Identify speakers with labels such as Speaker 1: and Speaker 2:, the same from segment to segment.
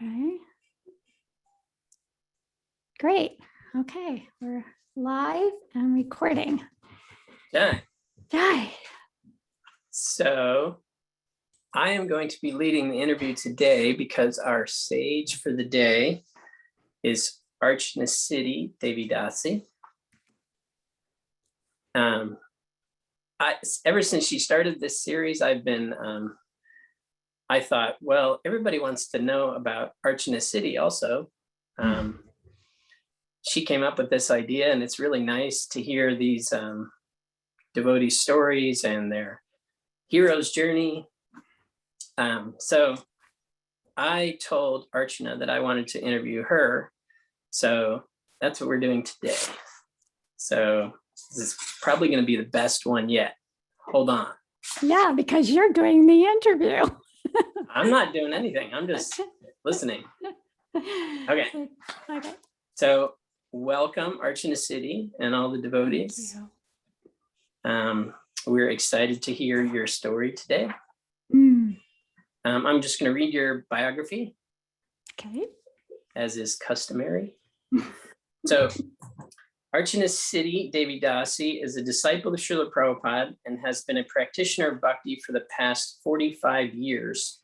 Speaker 1: Okay. Great. Okay, we're live and recording.
Speaker 2: Done.
Speaker 1: Die.
Speaker 2: So I am going to be leading the interview today because our sage for the day is Archana-siddhi Devi Dasi. Ever since she started this series, I've been, I thought, well, everybody wants to know about Archana-siddhi also. She came up with this idea, and it's really nice to hear these devotee stories and their hero's journey. So I told Archana that I wanted to interview her. So that's what we're doing today. So this is probably going to be the best one yet. Hold on.
Speaker 1: Yeah, because you're doing the interview.
Speaker 2: I'm not doing anything. I'm just listening. Okay.
Speaker 1: Okay.
Speaker 2: So welcome, Archana-siddhi, and all the devotees. We're excited to hear your story today. I'm just going to read your biography.
Speaker 1: Okay.
Speaker 2: As is customary. So, Archana-siddhi Devi Dasi is a disciple of Srila Prabhupada and has been a practitioner of bhakti for the past 45 years.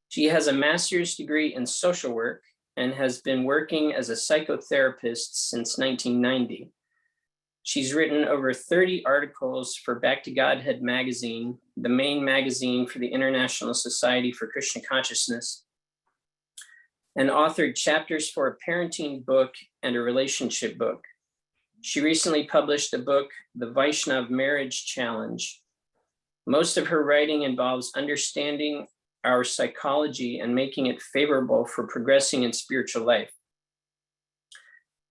Speaker 2: She has a master's degree in social work and has been working as a psychotherapist since 1990. She's written over 30 articles for Back to Godhead magazine, the main magazine for the International Society for Krishna Consciousness, and authored chapters for a parenting book and a relationship book. She recently published a book, The Vaishnav Marriage Challenge. Most of her writing involves understanding our psychology and making it favorable for progressing in spiritual life.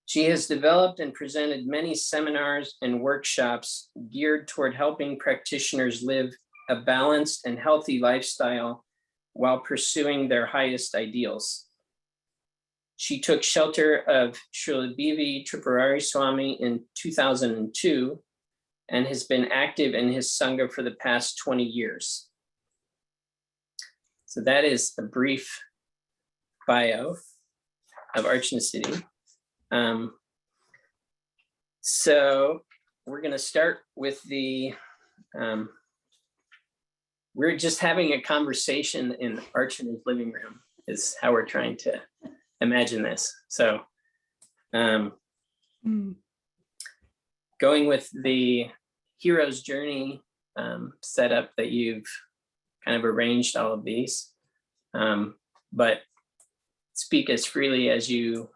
Speaker 2: She has developed and presented many seminars and workshops geared toward helping practitioners live a balanced and healthy lifestyle while pursuing their highest ideals. She took shelter of Srila B.V. Tripurari Swami in 2002 and has been active in his sanga for the past 20 years. So that is a brief bio of Archana-siddhi. So we're going to start with the, we're just having a conversation in Archana's living room is how we're trying to imagine this. So going with the hero's journey setup that you've kind of arranged all of these, but speak as freely as you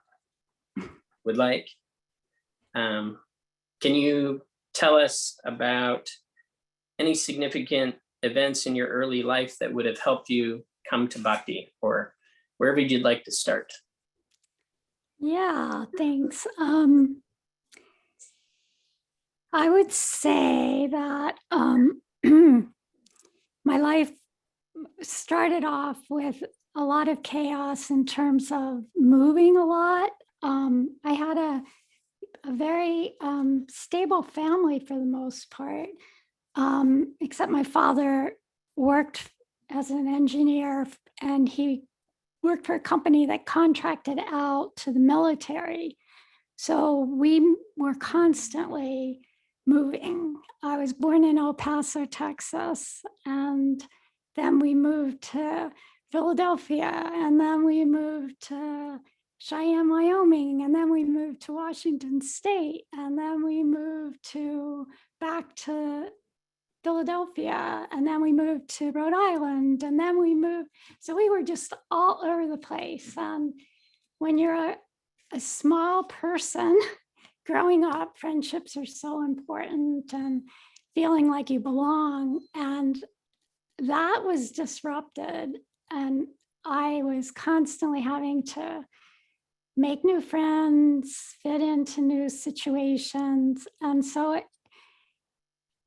Speaker 2: would like. Can you tell us about any significant events in your early life that would have helped you come to bhakti, or wherever you'd like to start?
Speaker 1: Yeah, thanks. I would say that my life started off with a lot of chaos in terms of moving a lot. I had a very stable family for the most part, except my father worked as an engineer, and he worked for a company that contracted out to the military. So we were constantly moving. I was born in El Paso, Texas, and then we moved to Philadelphia, and then we moved to Cheyenne, Wyoming, and then we moved to Washington State, and then we moved back to Philadelphia, and then we moved to Rhode Island, and then we moved. So we were just all over the place. And when you're a small person growing up, friendships are so important and feeling like you belong. And that was disrupted. And I was constantly having to make new friends, fit into new situations. And so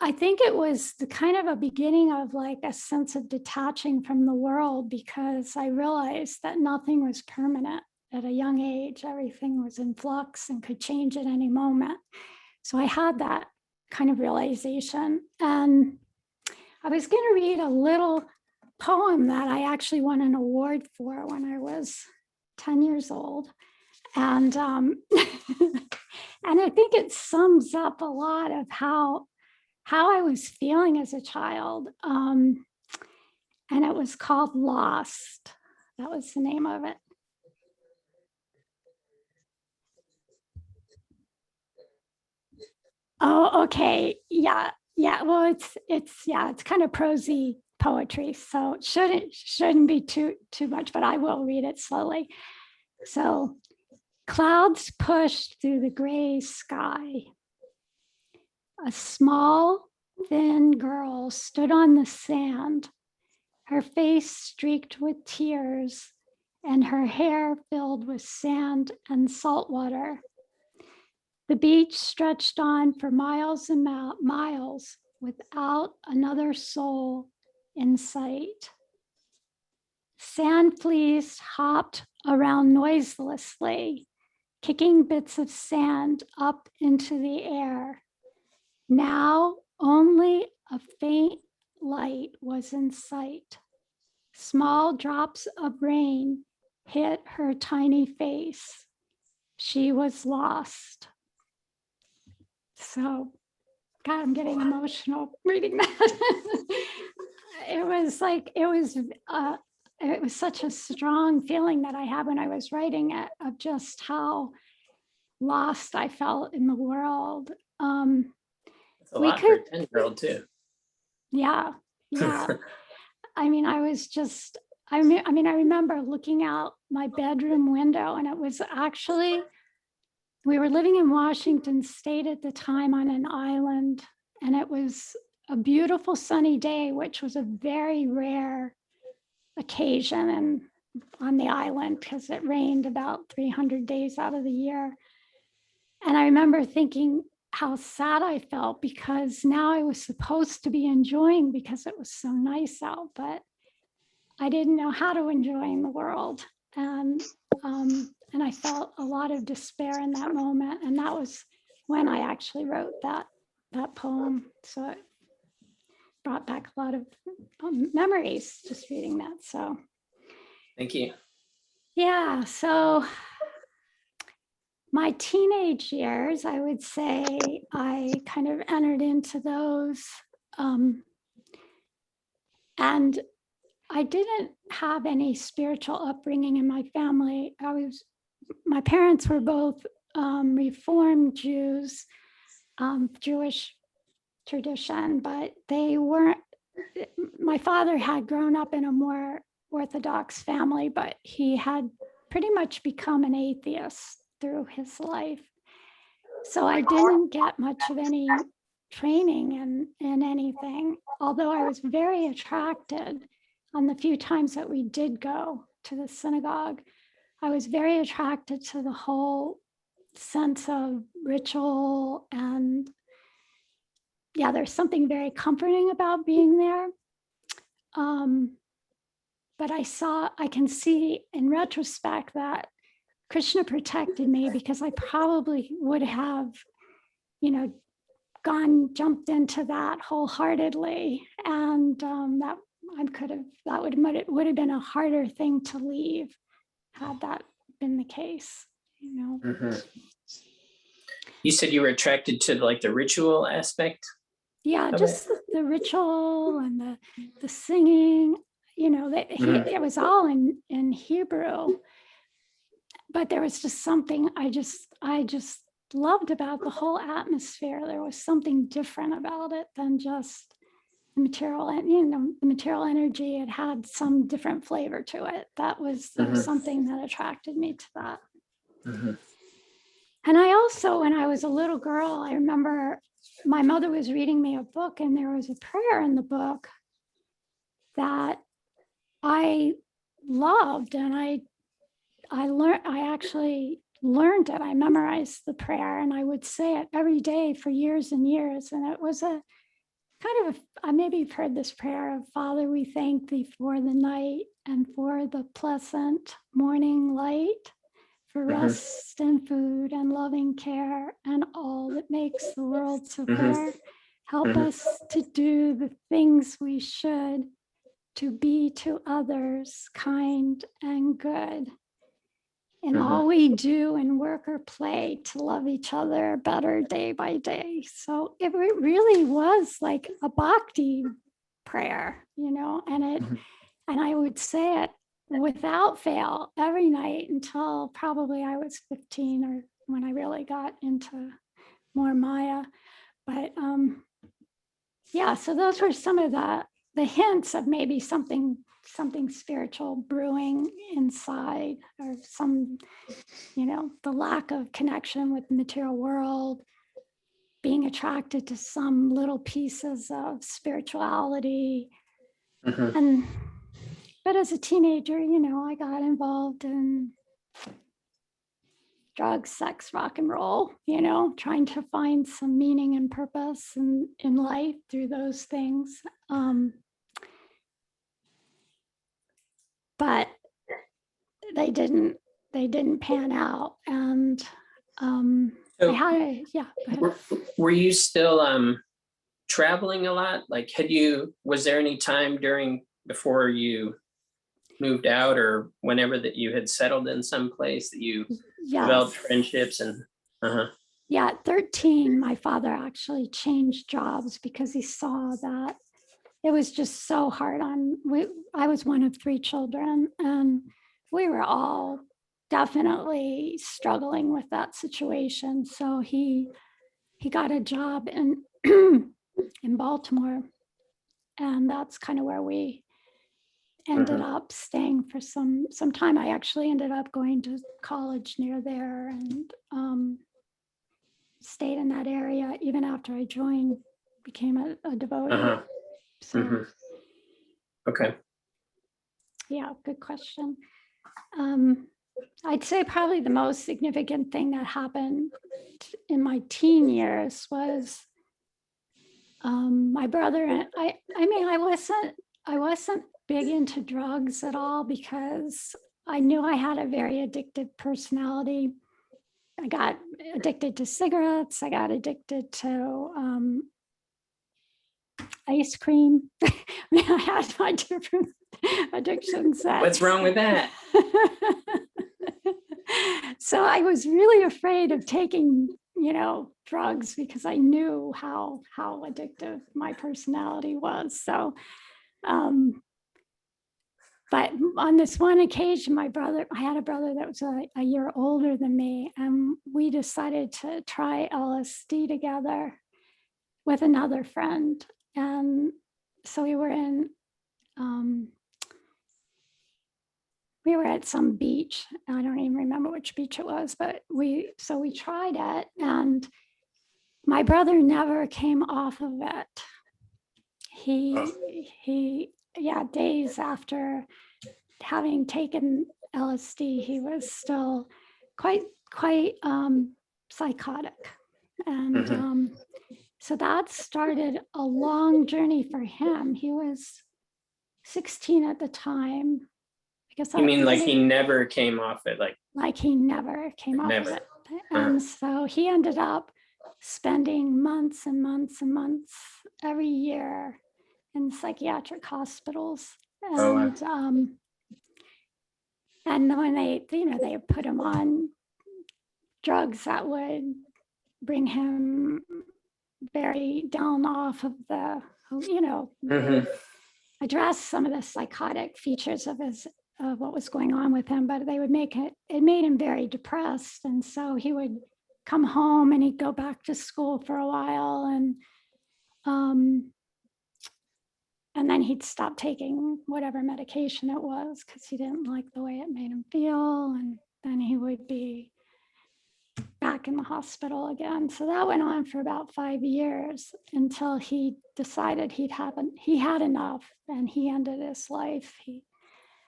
Speaker 1: I think it was the kind of a beginning of like a sense of detaching from the world, because I realized that nothing was permanent at a young age. Everything was in flux and could change at any moment. So I had that kind of realization. And I was going to read a little poem that I actually won an award for when I was 10 years old. And and I think it sums up a lot of how I was feeling as a child. And it was called Lost. That was the name of it. Oh, okay. Yeah. Yeah. Well, it's kind of prosy poetry, so it shouldn't be too much, but I will read it slowly. So, clouds pushed through the gray sky. A small, thin girl stood on the sand, her face streaked with tears and her hair filled with sand and salt water. The beach stretched on for miles and miles without another soul in sight. Sand fleas hopped around noiselessly, kicking bits of sand up into the air. Now only a faint light was in sight. Small drops of rain hit her tiny face. She was lost. So, God, I'm getting emotional reading that. It was such a strong feeling that I had when I was writing it, of just how lost I felt in the world.
Speaker 2: It's a lot for a 10-year-old too.
Speaker 1: Yeah. I mean, I remember looking out my bedroom window, and it was actually, we were living in Washington State at the time on an island, and it was a beautiful sunny day, which was a very rare occasion and on the island, because it rained about 300 days out of the year. And I remember thinking how sad I felt, because now I was supposed to be enjoying because it was so nice out, but I didn't know how to enjoy in the world. And I felt a lot of despair in that moment. And that was when I actually wrote that poem. So it brought back a lot of memories just reading that. So
Speaker 2: thank you.
Speaker 1: Yeah. So my teenage years, I would say I kind of entered into those. And I didn't have any spiritual upbringing in my family. My parents were both Reformed Jews, Jewish tradition, but they weren't. My father had grown up in a more Orthodox family, but he had pretty much become an atheist through his life. So I didn't get much of any training in anything, although I was very attracted on the few times that we did go to the synagogue. I was very attracted to the whole sense of ritual, and yeah, there's something very comforting about being there. But I can see in retrospect that Krishna protected me, because I probably would have, jumped into that wholeheartedly, and that would have been a harder thing to leave had that been the case.
Speaker 2: Mm-hmm. You said you were attracted to like the ritual aspect?
Speaker 1: Yeah, just the ritual and the singing. It was all in Hebrew, but there was just something I just loved about the whole atmosphere. There was something different about it than just the material, and the material energy. It had some different flavor to it. There was something that attracted me to that. And I also, when I was a little girl, I remember my mother was reading me a book, and there was a prayer in the book that I loved, and I actually learned it. I memorized the prayer, and I would say it every day for years and years. And it was a kind of maybe you've heard this prayer of, Father, we thank thee for the night and for the pleasant morning light, for rest and food and loving care and all that makes the world so fair. Help us to do the things we should to be to others kind and good in
Speaker 2: Mhm.
Speaker 1: all we do in work or play, to love each other better day by day. So it really was like a bhakti prayer,
Speaker 2: Mhm.
Speaker 1: and I would say it without fail every night until probably I was 15, or when I really got into more Maya. But yeah, so those were some of the hints of maybe something spiritual brewing inside, or some, the lack of connection with the material world, being attracted to some little pieces of spirituality.
Speaker 2: Mhm.
Speaker 1: But as a teenager, I got involved in drugs, sex, rock and roll, trying to find some meaning and purpose in life through those things. But they didn't pan out. And I
Speaker 2: So
Speaker 1: had go ahead.
Speaker 2: were you still traveling a lot? Like, was there any time before you moved out, or whenever, that you had settled in some place, that you developed
Speaker 1: Yes.
Speaker 2: friendships and
Speaker 1: Yeah, at 13, my father actually changed jobs because he saw that it was just so hard I was one of 3 children, and we were all definitely struggling with that situation. So he got a job in in Baltimore, and that's kind of where we ended up staying for some time. I actually ended up going to college near there, and stayed in that area even after I became a devotee. So
Speaker 2: Mhm. Okay.
Speaker 1: yeah, good question. I'd say probably the most significant thing that happened in my teen years was my brother and I mean, I wasn't big into drugs at all, because I knew I had a very addictive personality. I got addicted to cigarettes. I got addicted to ice cream. I mean, I had my different addictions.
Speaker 2: What's wrong with that?
Speaker 1: So I was really afraid of taking, drugs, because I knew how addictive my personality was. So, but on this one occasion, I had a brother that was a year older than me, and we decided to try LSD together with another friend. And so we were at some beach. I don't even remember which beach it was, but we tried it, and my brother never came off of it. Yeah, days after having taken LSD, he was still quite psychotic. And so that started a long journey for him. He was 16 at the time. I guess
Speaker 2: You mean like he never came off it?
Speaker 1: Like he never came off of
Speaker 2: Never.
Speaker 1: it. And so he ended up spending months and months and months every year in psychiatric hospitals.
Speaker 2: Oh, wow.
Speaker 1: And when they put him on drugs that would bring him very down off of the, address some of the psychotic features of what was going on with him, but they would it made him very depressed. And so he would come home and he'd go back to school for a while, and then he'd stop taking whatever medication it was, because he didn't like the way it made him feel. And then he would be back in the hospital again. So that went on for about 5 years, until he decided he had enough, and he ended his life.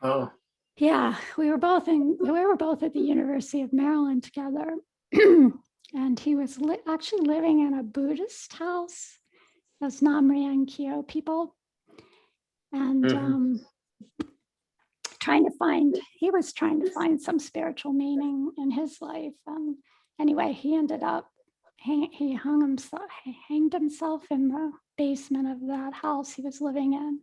Speaker 2: Oh.
Speaker 1: Yeah, we were both at the University of Maryland together. And he was actually living in a Buddhist house, those Namrian Kyo people, and he was trying to find some spiritual meaning in his life. Anyway, he ended up he hanged himself in the basement of that house he was living in.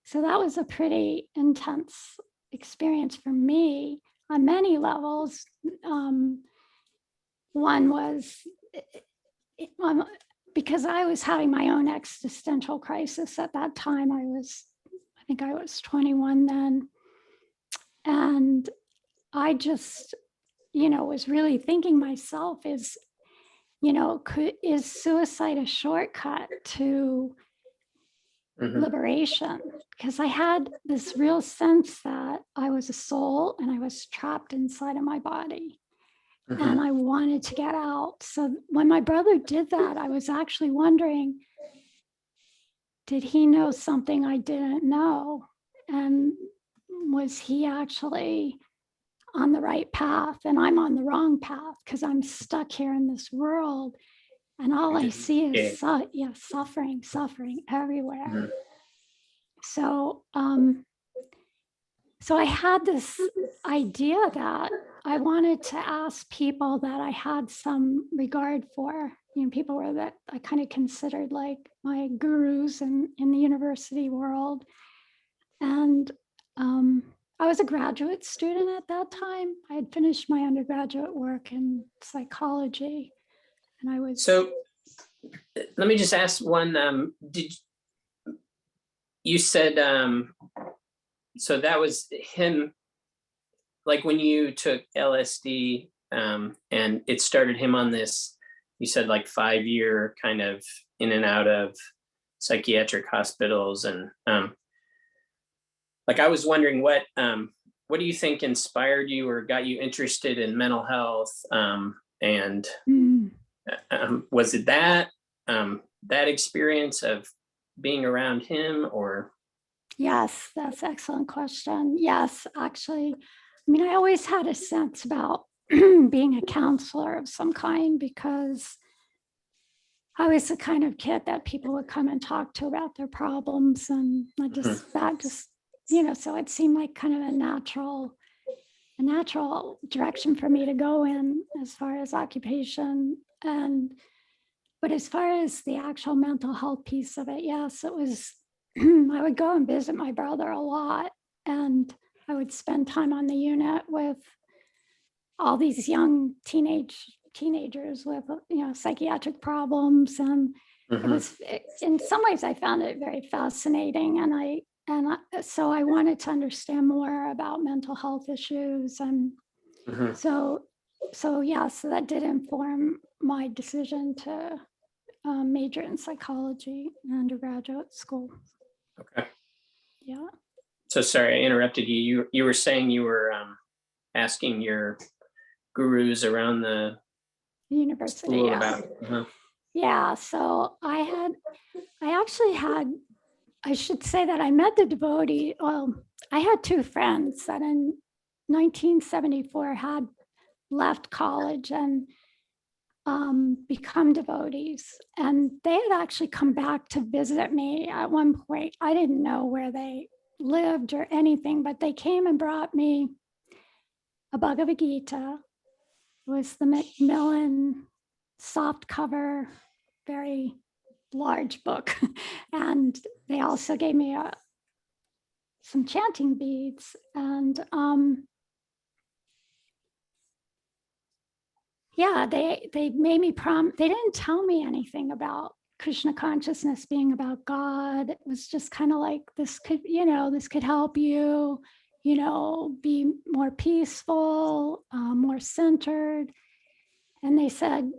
Speaker 1: So that was a pretty intense experience for me on many levels. One was because I was having my own existential crisis at that time. I think I was 21 then. And I just, was really thinking myself is suicide a shortcut to liberation? Because I had this real sense that I was a soul and I was trapped inside of my body. And I wanted to get out. So when my brother did that, I was actually wondering, did he know something I didn't know? And was he actually on the right path? And I'm on the wrong path because I'm stuck here in this world. And all I see is suffering everywhere. So, so I had this idea that I wanted to ask people that I had some regard for, people that I kind of considered like my gurus in the university world. And I was a graduate student at that time. I had finished my undergraduate work in psychology, and I was.
Speaker 2: So let me just ask one. Did you said so that was him? Like when you took LSD and it started him on this, you said like 5-year kind of in and out of psychiatric hospitals, and like I was wondering what do you think inspired you or got you interested in mental health, and was it that experience of being around him, or?
Speaker 1: Yes, that's an excellent question. Yes, actually, I always had a sense about being a counselor of some kind because I was the kind of kid that people would come and talk to about their problems, and so it seemed like kind of a natural direction for me to go in as far as occupation. But as far as the actual mental health piece of it, yes, it was. I would go and visit my brother a lot, and I would spend time on the unit with all these young teenagers with psychiatric problems, and it was, in some ways I found it very fascinating, so I wanted to understand more about mental health issues, and so that did inform my decision to major in psychology in undergraduate school.
Speaker 2: Okay.
Speaker 1: Yeah.
Speaker 2: So sorry, I interrupted you. You were saying you were asking your gurus around the
Speaker 1: university
Speaker 2: about.
Speaker 1: Yeah. So I should say that I met the devotee. Well, I had two friends that in 1974 had left college and become devotees. And they had actually come back to visit me at one point. I didn't know where they lived or anything, but they came and brought me a Bhagavad Gita. It was the Macmillan soft cover, very large book. And they also gave me some chanting beads. And they made me they didn't tell me anything about Krishna consciousness being about God. It was just kind of like, this could help you, be more peaceful, more centered. And they said,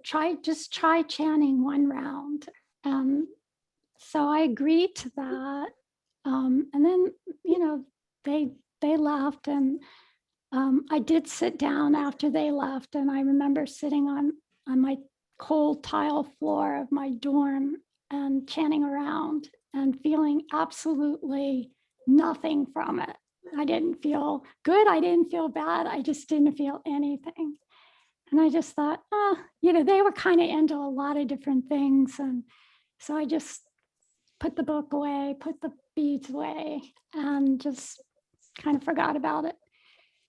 Speaker 1: just try chanting one round. So I agreed to that. And then, they left, and I did sit down after they left, and I remember sitting on my cold tile floor of my dorm and chanting around and feeling absolutely nothing from it. I didn't feel good. I didn't feel bad. I just didn't feel anything. And I just thought, they were kind of into a lot of different things. And so I just put the book away, put the beads away, and just kind of forgot about it.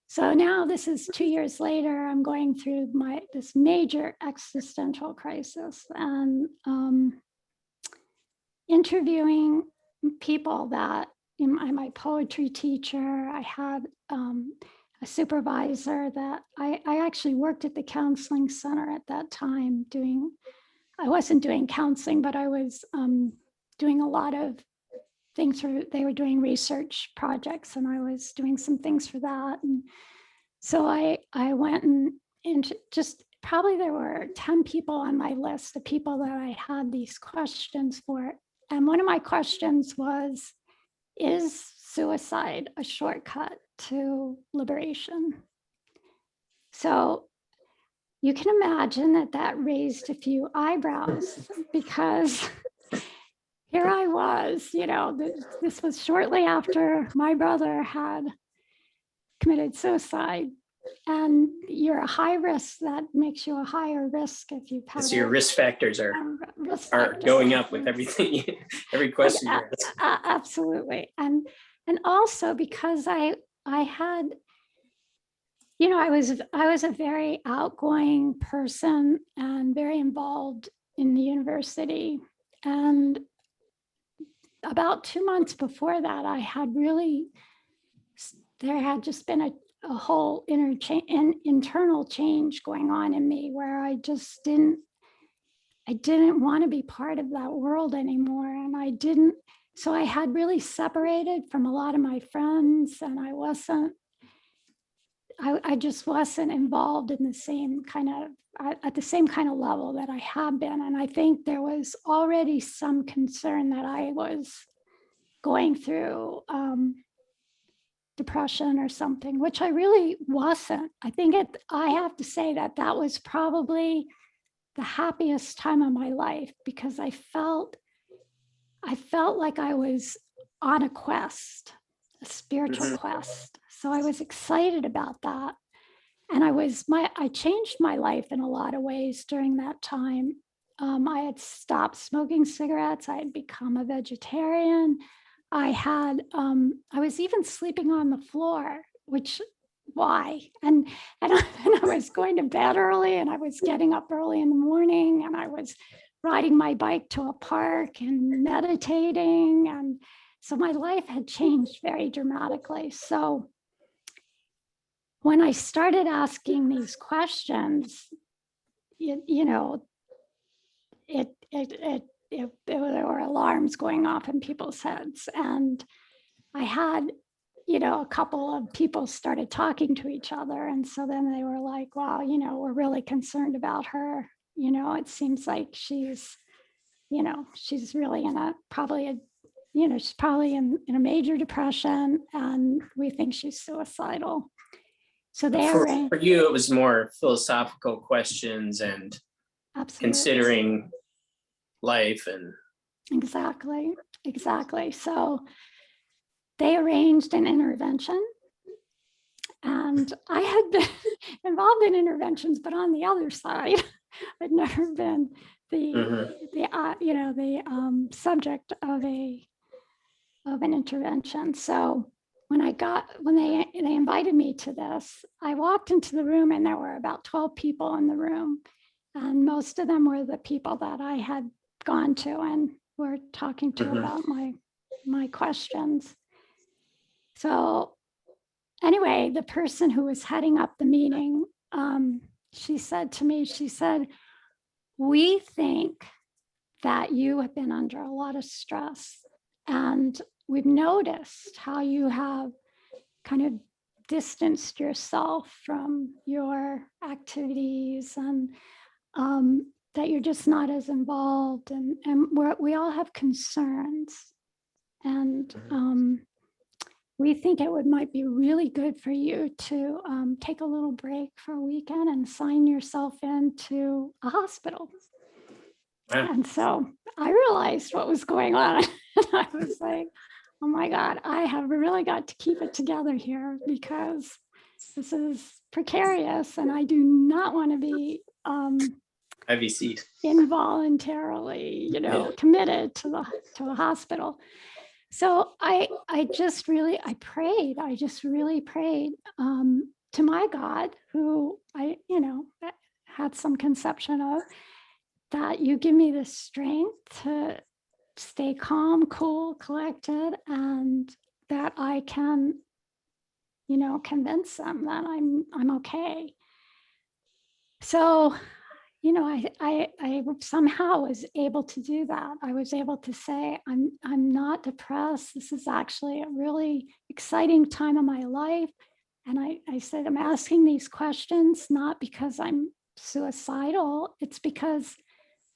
Speaker 1: So now this is 2 years later, I'm going through this major existential crisis, and interviewing people that my poetry teacher. I had a supervisor that I actually worked at the counseling center at that time I wasn't doing counseling, but I was doing a lot of things they were doing research projects, and I was doing some things for that. And so I went and just probably there were 10 people on my list, the people that I had these questions for. And one of my questions was, is suicide a shortcut to liberation? So you can imagine that raised a few eyebrows, because here I was, this was shortly after my brother had committed suicide. And you're a high risk, that makes you a higher risk if you've had
Speaker 2: So your risk factors are going up with everything, every question you ask.
Speaker 1: Absolutely. And also because I had, I was a very outgoing person and very involved in the university. And about 2 months before that, there had just been a whole internal change going on in me, where I just didn't want to be part of that world anymore. And so I had really separated from a lot of my friends, and I just wasn't involved in the same kind of, at the same kind of level that I have been. And I think there was already some concern that I was going through depression or something, which I really wasn't. I have to say that was probably the happiest time of my life, because I felt like I was on a quest, a spiritual quest. So I was excited about that. And I changed my life in a lot of ways during that time. I had stopped smoking cigarettes. I had become a vegetarian. I was even sleeping on the floor, which, why? And I was going to bed early, and I was getting up early in the morning, and I was riding my bike to a park and meditating. And so my life had changed very dramatically. So when I started asking these questions, there were alarms going off in people's heads. And I had, a couple of people started talking to each other. And so then they were like, wow, we're really concerned about her. It seems like she's really she's probably in a major depression, and we think she's suicidal. So
Speaker 2: for you, it was more philosophical questions and
Speaker 1: absolutely
Speaker 2: considering life and
Speaker 1: exactly. So they arranged an intervention, and I had been involved in interventions, but on the other side, I'd never been the subject of an intervention. So when they invited me to this, I walked into the room, and there were about 12 people in the room, and most of them were the people that I had gone to and were talking to about my questions. So anyway, the person who was heading up the meeting, she said to me, we think that you have been under a lot of stress, and we've noticed how you have kind of distanced yourself from your activities, and that you're just not as involved, and we all have concerns, and we think might be really good for you to take a little break for a weekend and sign yourself into a hospital. Yeah. And so I realized what was going on. And I was like, oh my God, I have really got to keep it together here, because this is precarious, and I do not want to be involuntarily, committed to a hospital. So I just really prayed to my God, who I had some conception of, that you give me the strength to stay calm, cool, collected, and that I can, convince them that I'm okay. So, I somehow was able to do that. I was able to say, I'm not depressed. This is actually a really exciting time of my life. And I said, I'm asking these questions not because I'm suicidal. It's because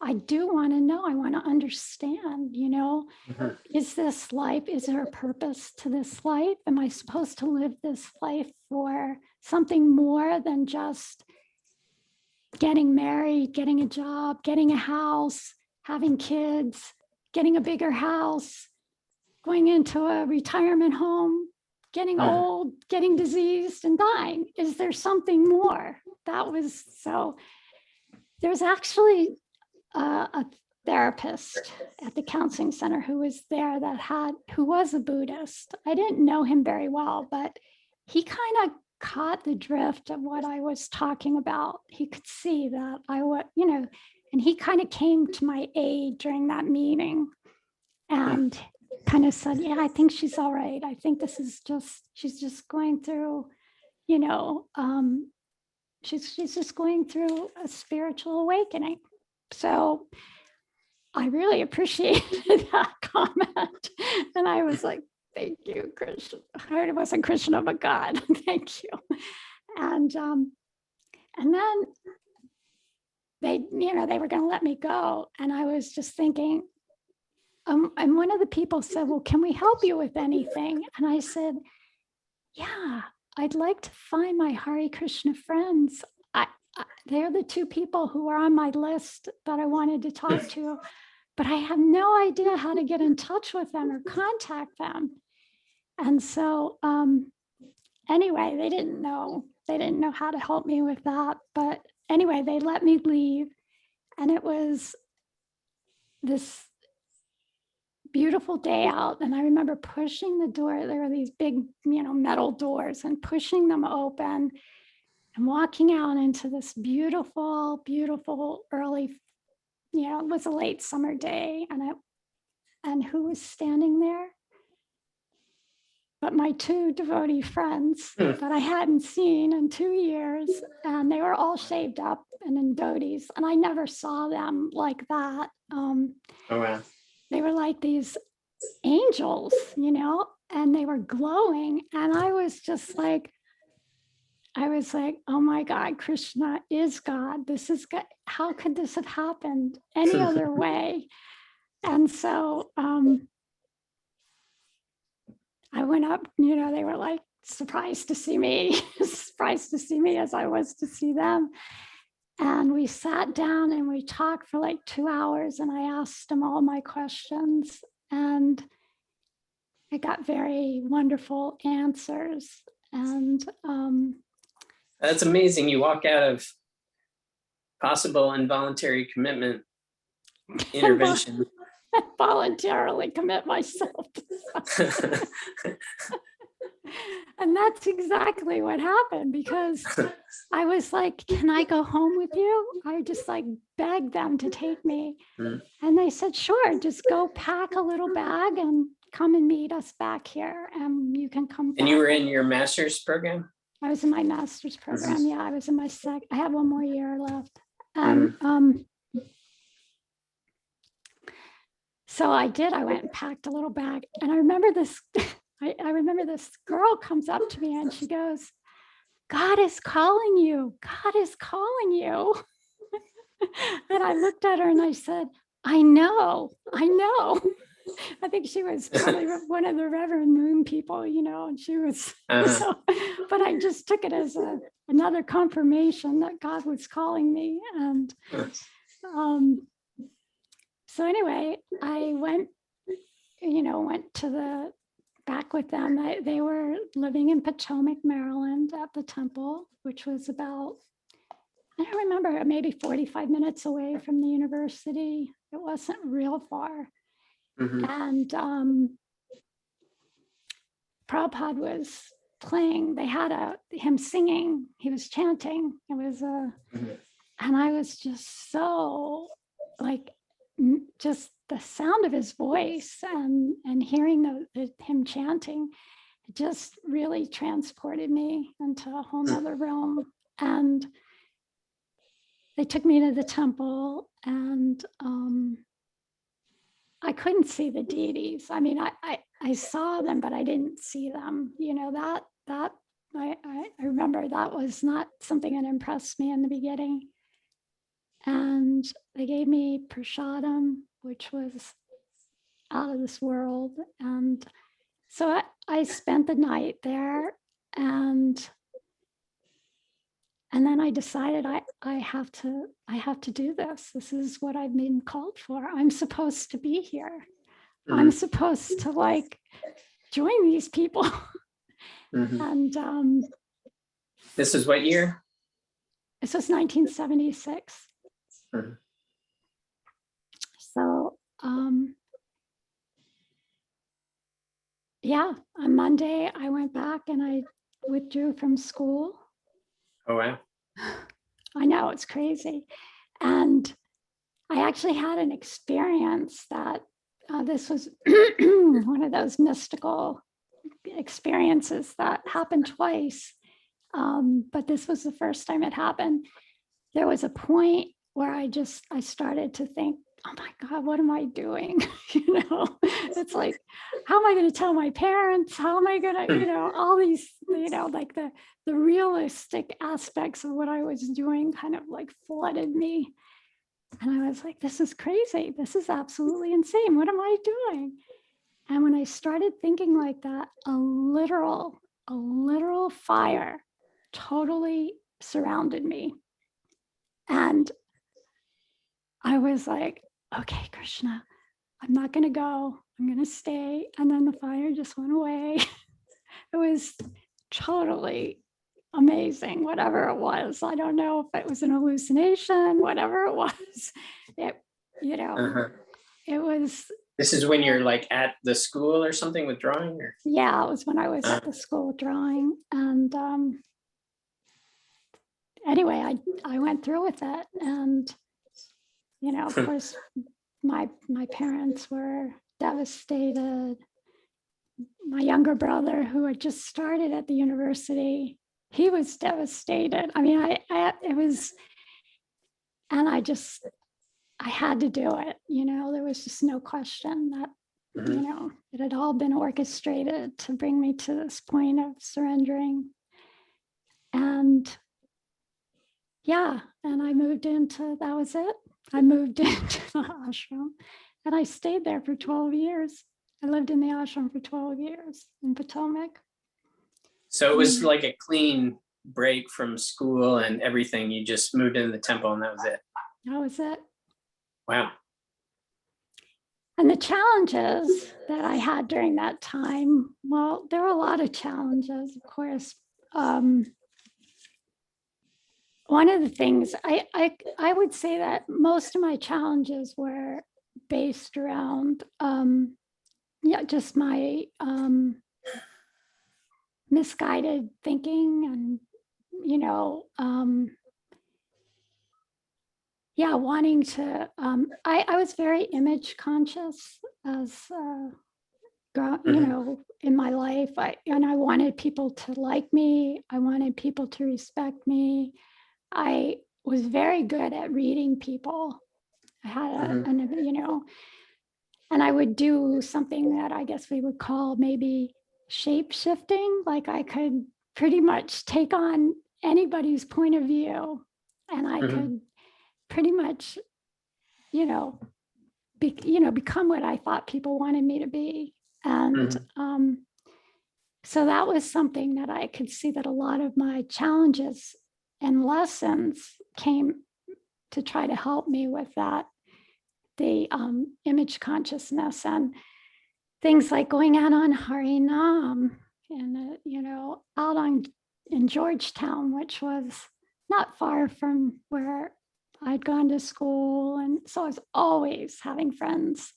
Speaker 1: I do want to know. I want to understand,
Speaker 2: Mhm.
Speaker 1: is this life, is there a purpose to this life? Am I supposed to live this life for something more than just getting married, getting a job, getting a house, having kids, getting a bigger house, going into a retirement home, getting old, getting diseased and dying? Is there something more? That was so, there's actually a therapist at the counseling center who was there who was a Buddhist. I didn't know him very well, but he kind of caught the drift of what I was talking about. He could see that I was, and he kind of came to my aid during that meeting and kind of said, yeah, I think she's all right. I think this is she's just going through, she's just going through a spiritual awakening. So I really appreciated that comment. And I was like, thank you, Krishna. I wasn't Krishna, but God, thank you. And then they were going to let me go. And I was just thinking, and one of the people said, well, can we help you with anything? And I said, yeah, I'd like to find my Hare Krishna friends. They're the two people who are on my list that I wanted to talk to, but I have no idea how to get in touch with them or contact them. And so anyway, they didn't know how to help me with that. But anyway, they let me leave. And it was this beautiful day out. And I remember pushing the door. There were these big, metal doors, and pushing them open and walking out into this beautiful, beautiful early, it was a late summer day. And who was standing there? But my two devotee friends that I hadn't seen in 2 years, and they were all shaved up and in dhotis, and I never saw them like that.
Speaker 2: Oh, wow.
Speaker 1: They were like these angels, and they were glowing, and I was like, oh my God, Krishna is God. This is God. How could this have happened any other way? And so I went up, they were like surprised to see me, surprised to see me as I was to see them. And we sat down and we talked for like 2 hours, and I asked them all my questions, and I got very wonderful answers. And
Speaker 2: That's amazing. You walk out of possible involuntary commitment intervention.
Speaker 1: voluntarily commit myself to and that's exactly what happened, because I was like, can I go home with you? I just like begged them to take me. And they said, sure, just go pack a little bag and come and meet us back here, and you can come
Speaker 2: And you
Speaker 1: back.
Speaker 2: were in your master's program?
Speaker 1: I was in my master's program. Yeah, I was in my I have 1 more year left. And so I did. I went and packed a little bag, and I remember this. I remember this girl comes up to me and she goes, God is calling you. God is calling you. And I looked at her and I said, I know. I think she was probably one of the Reverend Moon people, and she was, but I just took it as another confirmation that God was calling me. And so anyway, I went to back with them. They were living in Potomac, Maryland at the temple, which was about, I don't remember, maybe 45 minutes away from the university. It wasn't real far. And Prabhupada was playing. They had him singing. He was chanting. It was and I was just so like, just the sound of his voice and hearing him chanting, it just really transported me into a whole nother realm. And they took me to the temple, and I couldn't see the deities. I mean, I saw them, but I didn't see them. You know, that I remember that was not something that impressed me in the beginning. And they gave me prasadam, which was out of this world. And so I spent the night there, and then I decided I have to do this. This is what I've been called for. I'm supposed to be here. I'm supposed to like join these people. And
Speaker 2: this is what year?
Speaker 1: This was 1976. So yeah, on Monday I went back and I withdrew from school.
Speaker 2: Oh, wow.
Speaker 1: I know, it's crazy. And I actually had an experience that this was one of those mystical experiences that happened twice. But this was the first time it happened. There was a point where I started to think, oh my God, what am I doing? You know, it's like, how am I going to tell my parents? How am I going to, you know, all these, you know, like the realistic aspects of what I was doing kind of like flooded me. And I was like, this is crazy. This is absolutely insane. What am I doing? And when I started thinking like that, a literal fire totally surrounded me. And I was like, okay, Krishna, I'm not going to go. I'm going to stay. And then the fire just went away. It was totally amazing, whatever it was. I don't know if it was an hallucination, whatever it was. It, you know, it was.
Speaker 2: This is when you're like at the school or something with drawing? Or?
Speaker 1: Yeah, it was when I was at the school drawing. And anyway, I went through with it. And, you know, of course, my parents were devastated. My younger brother, who had just started at the university, he was devastated. I mean, it was, and I had to do it. You know, there was just no question that, you know, it had all been orchestrated to bring me to this point of surrendering. And yeah, and I moved into, that was it. I moved into the ashram, and I stayed there for 12 years. I lived in the ashram for 12 years in Potomac.
Speaker 2: So it was like a clean break from school and everything. You just moved into the temple and that was it.
Speaker 1: That was it.
Speaker 2: Wow.
Speaker 1: And the challenges that I had during that time, well, there were a lot of challenges, of course. One of the things I would say that most of my challenges were based around just my misguided thinking, and you know, wanting to. I was very image conscious as you know, in my life. I wanted people to like me. I wanted people to respect me. I was very good at reading people. I had you know, and I would do something that I guess we would call maybe shape shifting. Like I could pretty much take on anybody's point of view, and I could pretty much, you know, become what I thought people wanted me to be. And so that was something that I could see that a lot of my challenges and lessons came to try to help me with that, the image consciousness, and things like going out on Harinam and, you know, out in Georgetown, which was not far from where I'd gone to school. And so I was always having friends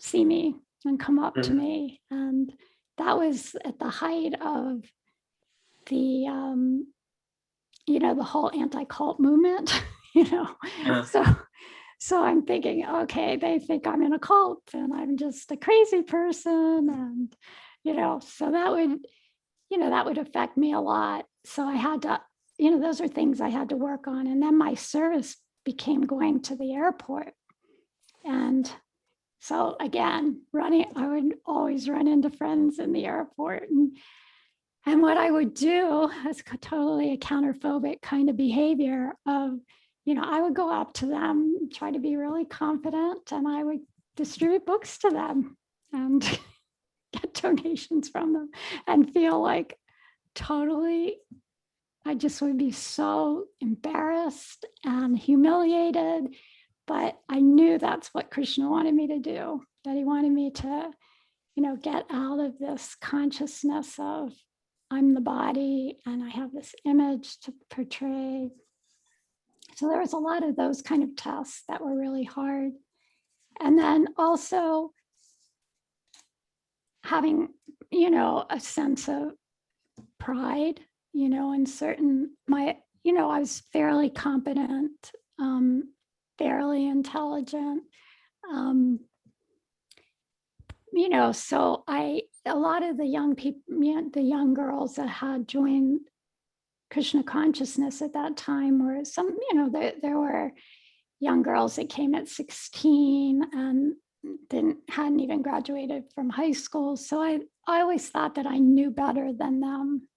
Speaker 1: see me and come up to me. And that was at the height of the, you know, the whole anti-cult movement, you know. So I'm thinking, okay, they think I'm in a cult and I'm just a crazy person. And, so that would affect me a lot. So I had to, those are things I had to work on. And then my service became going to the airport. And so again, I would always run into friends in the airport. And what I would do is totally a counterphobic kind of behavior of, I would go up to them, try to be really confident, and I would distribute books to them and get donations from them and feel like totally, I just would be so embarrassed and humiliated. But I knew that's what Krishna wanted me to do, that he wanted me to, get out of this consciousness of I'm the body and I have this image to portray. So there was a lot of those kind of tests that were really hard. And then also having, a sense of pride, in certain, I was fairly competent, fairly intelligent. So a lot of the young people, the young girls that had joined Krishna consciousness at that time were some, there were young girls that came at 16 and hadn't even graduated from high school. So I always thought that I knew better than them,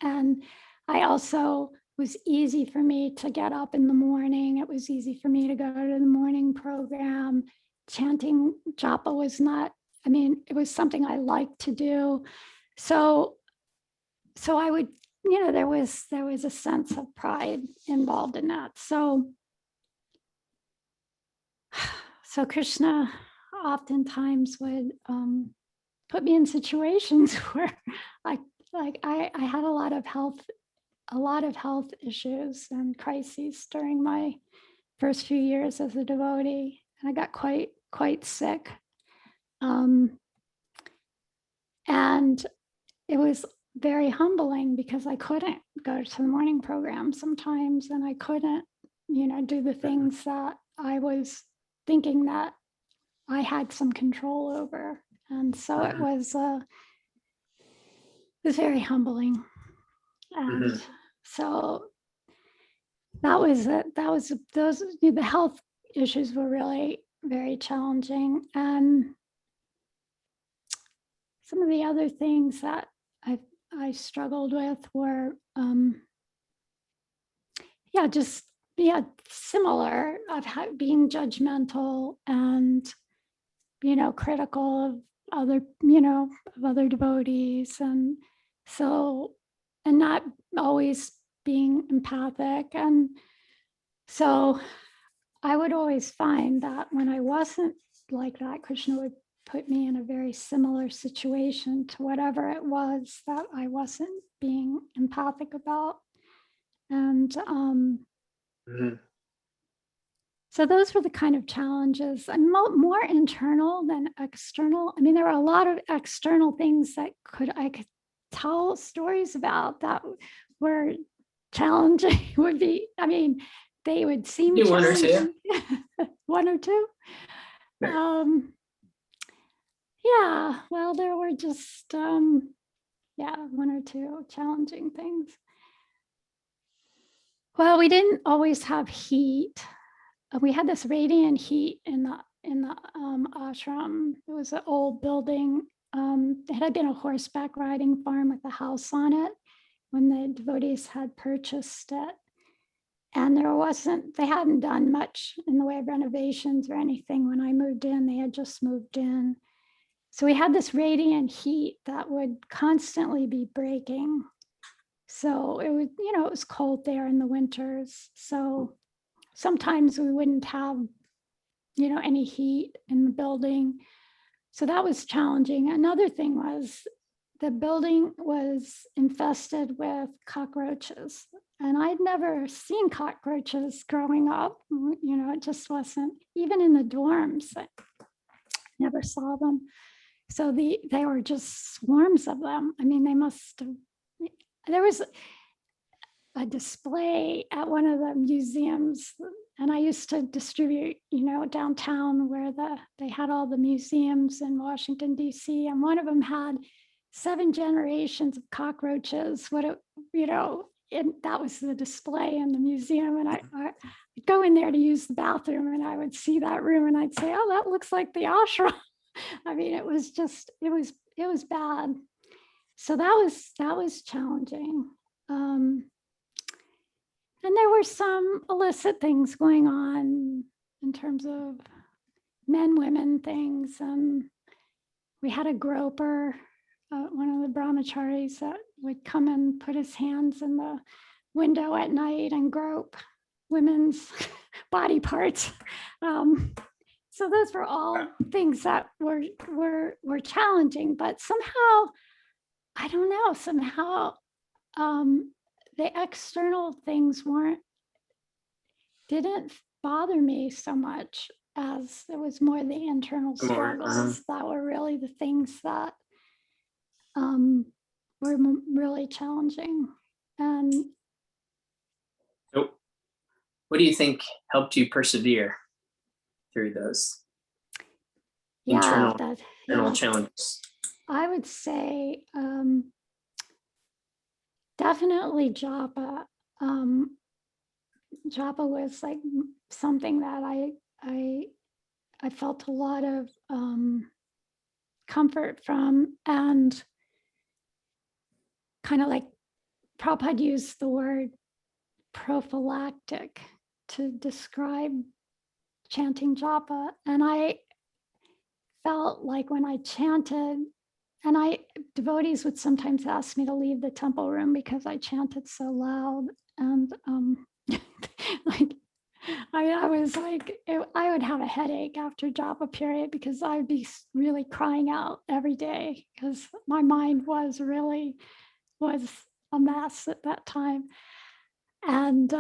Speaker 1: and I also was easy for me to get up in the morning. It was easy for me to go to the morning program. Chanting japa was not, it was something I liked to do. So I would, there was a sense of pride involved in that. So Krishna oftentimes would put me in situations where I had a lot of health issues and crises during my first few years as a devotee, and I got quite sick. And it was very humbling because I couldn't go to the morning program sometimes, and I couldn't, do the things that I was thinking that I had some control over. And so it was very humbling. And so that was it. The health issues were really very challenging. And some of the other things that I struggled with were, similar of being judgmental and, critical of other devotees. And so, and not always being empathic. And so I would always find that when I wasn't like that, Krishna would put me in a very similar situation to whatever it was that I wasn't being empathic about. And so those were the kind of challenges, and more internal than external. There were a lot of external things that I could tell stories about that were challenging. They would seem
Speaker 2: Do one or
Speaker 1: challenging.
Speaker 2: two.
Speaker 1: One or two.
Speaker 2: Sure.
Speaker 1: Yeah, well, there were just one or two challenging things. Well, we didn't always have heat. We had this radiant heat in the ashram. It was an old building. It had been a horseback riding farm with a house on it when the devotees had purchased it. And they hadn't done much in the way of renovations or anything when I moved in. They had just moved in. So we had this radiant heat that would constantly be breaking. So it was, it was cold there in the winters. So sometimes we wouldn't have, any heat in the building. So that was challenging. Another thing was the building was infested with cockroaches. And I'd never seen cockroaches growing up. It just wasn't, even in the dorms, I never saw them. So they were just swarms of them. They must have, there was a display at one of the museums and I used to distribute, downtown where they had all the museums in Washington, D.C. And one of them had 7 generations of cockroaches. And that was the display in the museum. And I'd go in there to use the bathroom, and I would see that room, and I'd say, "Oh, that looks like the ashram." I mean, it was bad. So that was challenging. And there were some illicit things going on in terms of men-women things. We had a groper, one of the brahmacharis, that would come and put his hands in the window at night and grope women's body parts. So those were all things that were challenging, but somehow, I don't know, somehow the external things didn't bother me so much, as it was more the internal struggles that were really the things that were really challenging. And
Speaker 2: So what do you think helped you persevere through those internal challenges?
Speaker 1: I would say definitely japa. Japa was like something that I felt a lot of comfort from, and kind of like Prabhupada used the word prophylactic to describe chanting japa. And I felt like when I chanted, and devotees would sometimes ask me to leave the temple room because I chanted so loud. And like I was like, I would have a headache after japa period, because I would be really crying out every day, because my mind was a mess at that time. And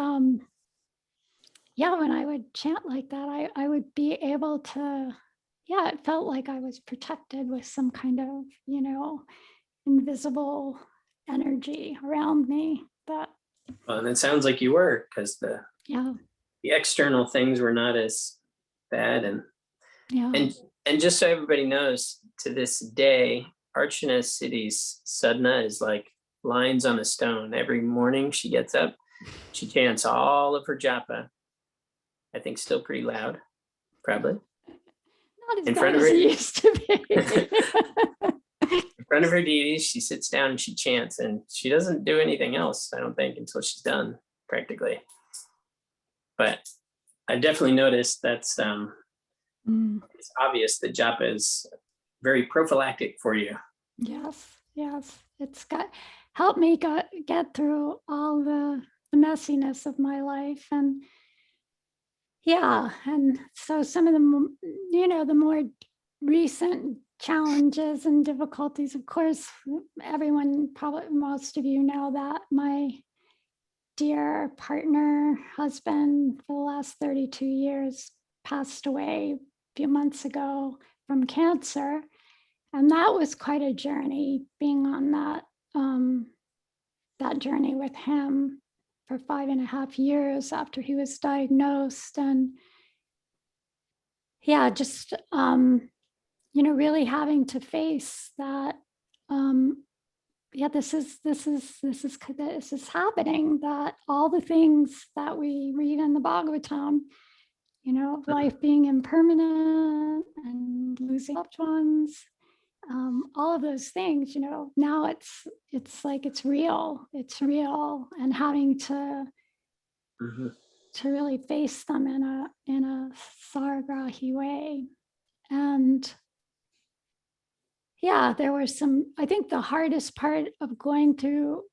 Speaker 1: when I would chant like that, I would be able to, it felt like I was protected with some kind of, invisible energy around me. Well,
Speaker 2: and it sounds like you were, because the external things were not as bad. And just so everybody knows, to this day, Archana-siddhi's sadhana is like lines on a stone. Every morning she gets up, she chants all of her japa. I think still pretty loud, probably.
Speaker 1: Not as bad as it used to be.
Speaker 2: In front of her deities, she sits down and she chants, and she doesn't do anything else, I don't think, until she's done, practically. But I definitely noticed that's it's obvious that japa is very prophylactic for you.
Speaker 1: Yes. It's helped me get through all the messiness of my life. And and so some of the, the more recent challenges and difficulties, of course, everyone, probably most of you know that my dear partner, husband for the last 32 years passed away a few months ago from cancer. And that was quite a journey, being on that journey with him for 5.5 years after he was diagnosed. And just really having to face that. This is happening. That all the things that we read in the Bhagavatam, life being impermanent and losing loved ones, all of those things, now it's like it's real, and having to really face them in a saragrahi way. And there were I think the hardest part of going through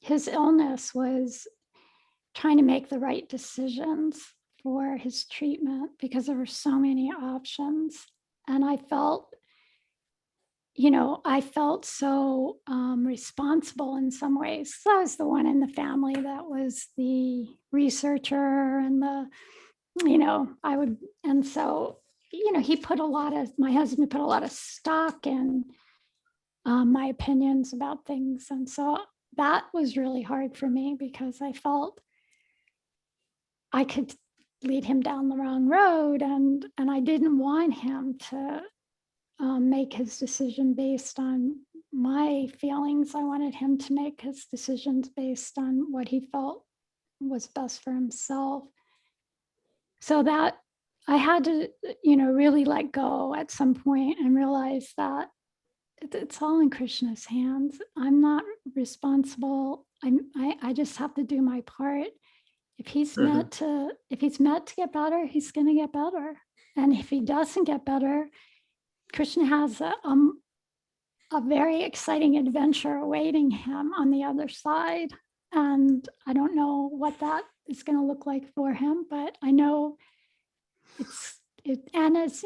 Speaker 1: his illness was trying to make the right decisions for his treatment, because there were so many options. And I felt so responsible in some ways. So I was the one in the family that was the researcher, and my husband put a lot of stock in my opinions about things. And so that was really hard for me, because I felt I could lead him down the wrong road, and I didn't want him to make his decision based on my feelings. I wanted him to make his decisions based on what he felt was best for himself. So that I had to, really let go at some point and realize that it's all in Krishna's hands. I'm not responsible. I just have to do my part. If he's meant to get better, he's going to get better. And if he doesn't get better, Krishna has a very exciting adventure awaiting him on the other side. And I don't know what that is going to look like for him, but I know and as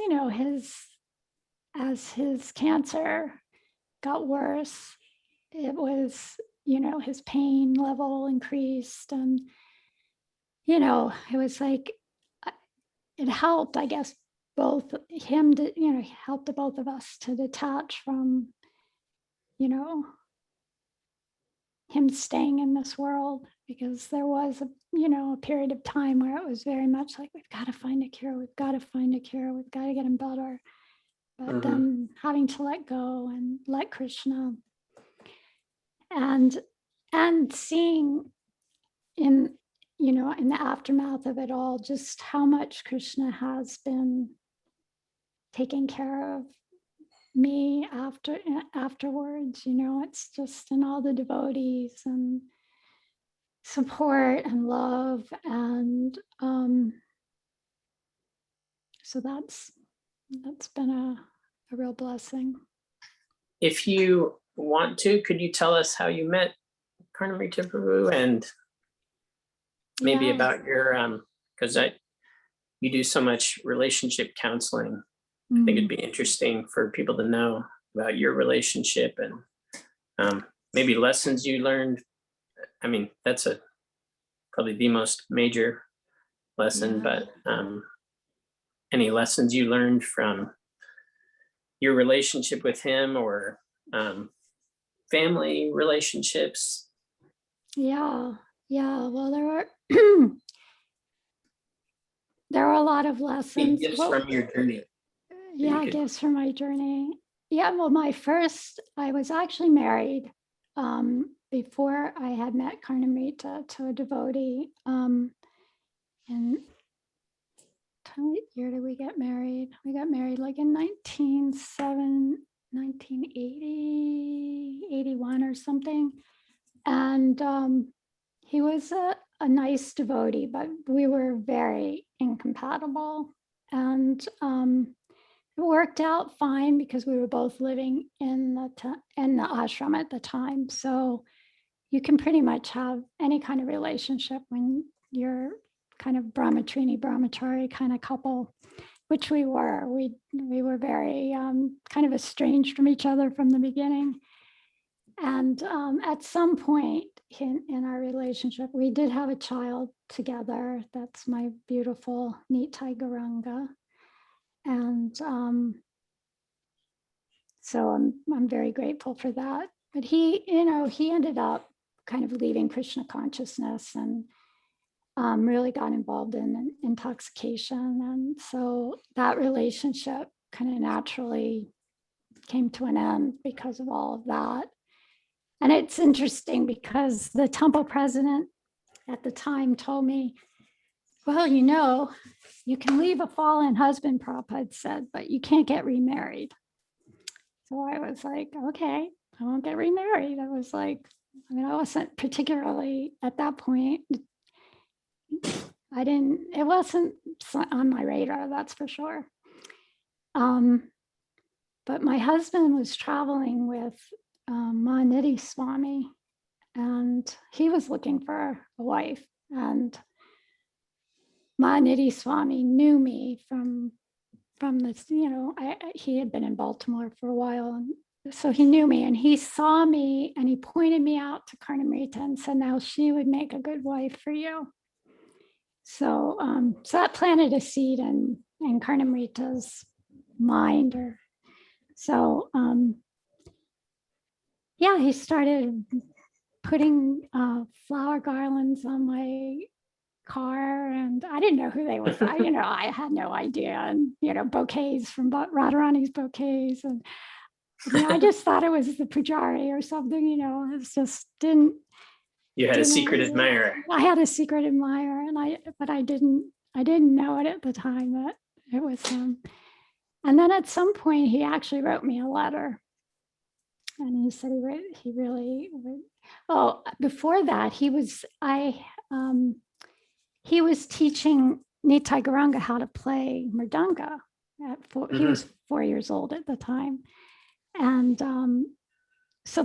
Speaker 1: his cancer got worse, it was, his pain level increased, and, it was like, it helped, I guess, both him to, helped the both of us to detach from, him staying in this world, because there was a period of time where it was very much like, we've got to find a cure, we've got to find a cure, we've got to get him better. But then having to let go and let Krishna, and seeing in the aftermath of it all, just how much Krishna has been taking care of me afterwards. It's just in all the devotees and support and love, and so that's been a real blessing.
Speaker 2: If you want to, could you tell us how you met Karnamrita Prabhu, and maybe about your because you do so much relationship counseling. I think it'd be interesting for people to know about your relationship, and maybe lessons you learned. I mean, that's probably the most major lesson, but any lessons you learned from your relationship with him, or family relationships?
Speaker 1: Well, there are a lot of lessons.
Speaker 2: Gifts from your journey.
Speaker 1: Gifts from my journey. Well, I was actually married before I had met Karnamrita to a devotee. And what year did we get married? We got married like in 1980, 81 or something. And he was a nice devotee, but we were very incompatible. And it worked out fine because we were both living in the ashram at the time. So you can pretty much have any kind of relationship when you're kind of brahmachari kind of couple, which we were. We were very kind of estranged from each other from the beginning. And at some point in our relationship, we did have a child together. That's my beautiful Nitai Garanga. And so I'm very grateful for that. But he ended up kind of leaving Krishna consciousness, and really got involved in intoxication. And so that relationship kind of naturally came to an end because of all of that. And it's interesting because the temple president at the time told me, well, you can leave a fallen husband, Prabhupada said, but you can't get remarried. So I was like, okay, I won't get remarried. I was like, I wasn't particularly at that point. It wasn't on my radar, that's for sure. But my husband was traveling with Madan Swami, and he was looking for a wife. And Madan Swami knew me from this, he had been in Baltimore for a while. And so he knew me, and he saw me, and he pointed me out to Karnamrita and said, now she would make a good wife for you. So, so that planted a seed in Karnamrita's mind. He started putting flower garlands on my car, and I didn't know who they were. I had no idea. And, bouquets from Radharani's bouquets. And, I just thought it was the Pujari or something, it's just
Speaker 2: You had a secret admirer.
Speaker 1: I had a secret admirer, but I didn't know it at the time that it was him. And then at some point, he actually wrote me a letter, and he said he really would. Oh, before that, he was teaching Nitai Garanga how to play mridanga. He was 4 years old at the time, and so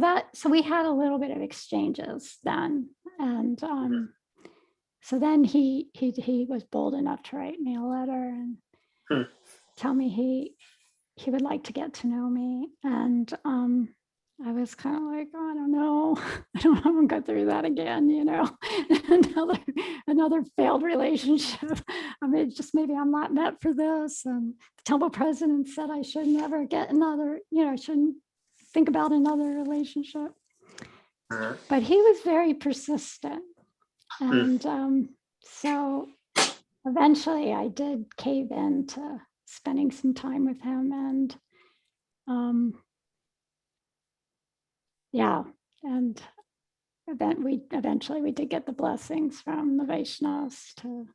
Speaker 1: we had a little bit of exchanges then, and so then he was bold enough to write me a letter and tell me he would like to get to know me, and I was kind of like, oh, I don't know, I don't want to go through that again, another failed relationship. I mean, just maybe I'm not meant for this. And the temple president said I should never get another, I shouldn't think about another relationship. But he was very persistent. And so eventually I did cave in to spending some time with him. And and eventually we did get the blessings from the Vaishnavas to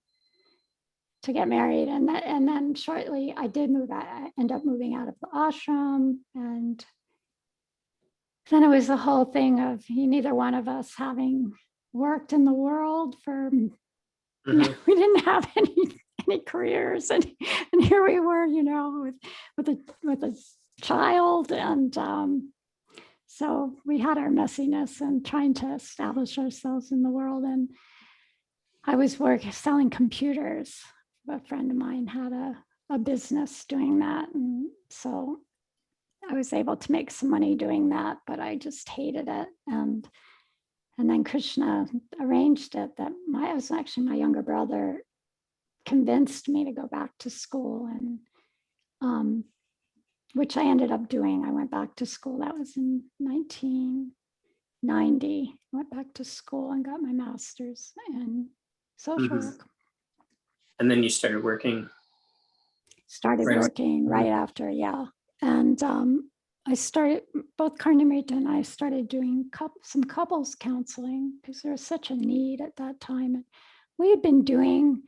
Speaker 1: get married. And then shortly I did move out. I ended up moving out of the ashram, and then it was the whole thing of neither one of us having worked in the world for, we didn't have any careers, and here we were, with a child, and so we had our messiness and trying to establish ourselves in the world. And I was selling computers. A friend of mine had a business doing that, and so I was able to make some money doing that, but I just hated it. And then Krishna arranged it that it was actually my younger brother convinced me to go back to school, and which I ended up doing. I went back to school. That was in 1990. I went back to school and got my master's in social work.
Speaker 2: And then you started working?
Speaker 1: Started working right after, yeah. And I started, both Karnamrita and I started doing some couples counseling because there was such a need at that time. And we had been doing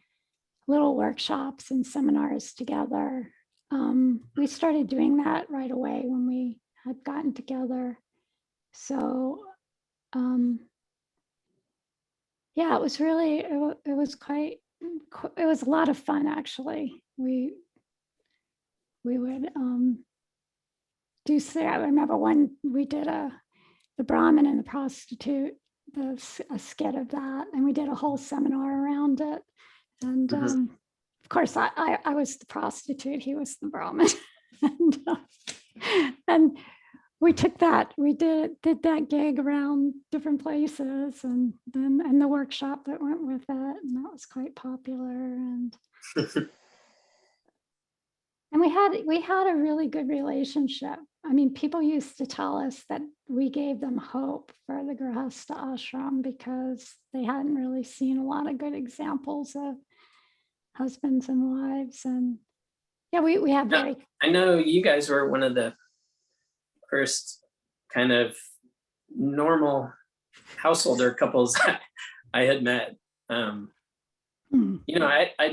Speaker 1: little workshops and seminars together. We started doing that right away when we had gotten together. So it was really, it was a lot of fun, actually. We would I remember when we did the Brahmin and the prostitute, a skit of that, and we did a whole seminar around it. And of course, I was the prostitute, he was the Brahmin. and we took that, we did that gig around different places, and the workshop that went with it, and that was quite popular. And and we had a really good relationship. I mean, people used to tell us that we gave them hope for the Grihastha ashram because they hadn't really seen a lot of good examples of husbands and wives. And we have very.
Speaker 2: I know you guys were one of the first kind of normal householder couples that I had met. I'd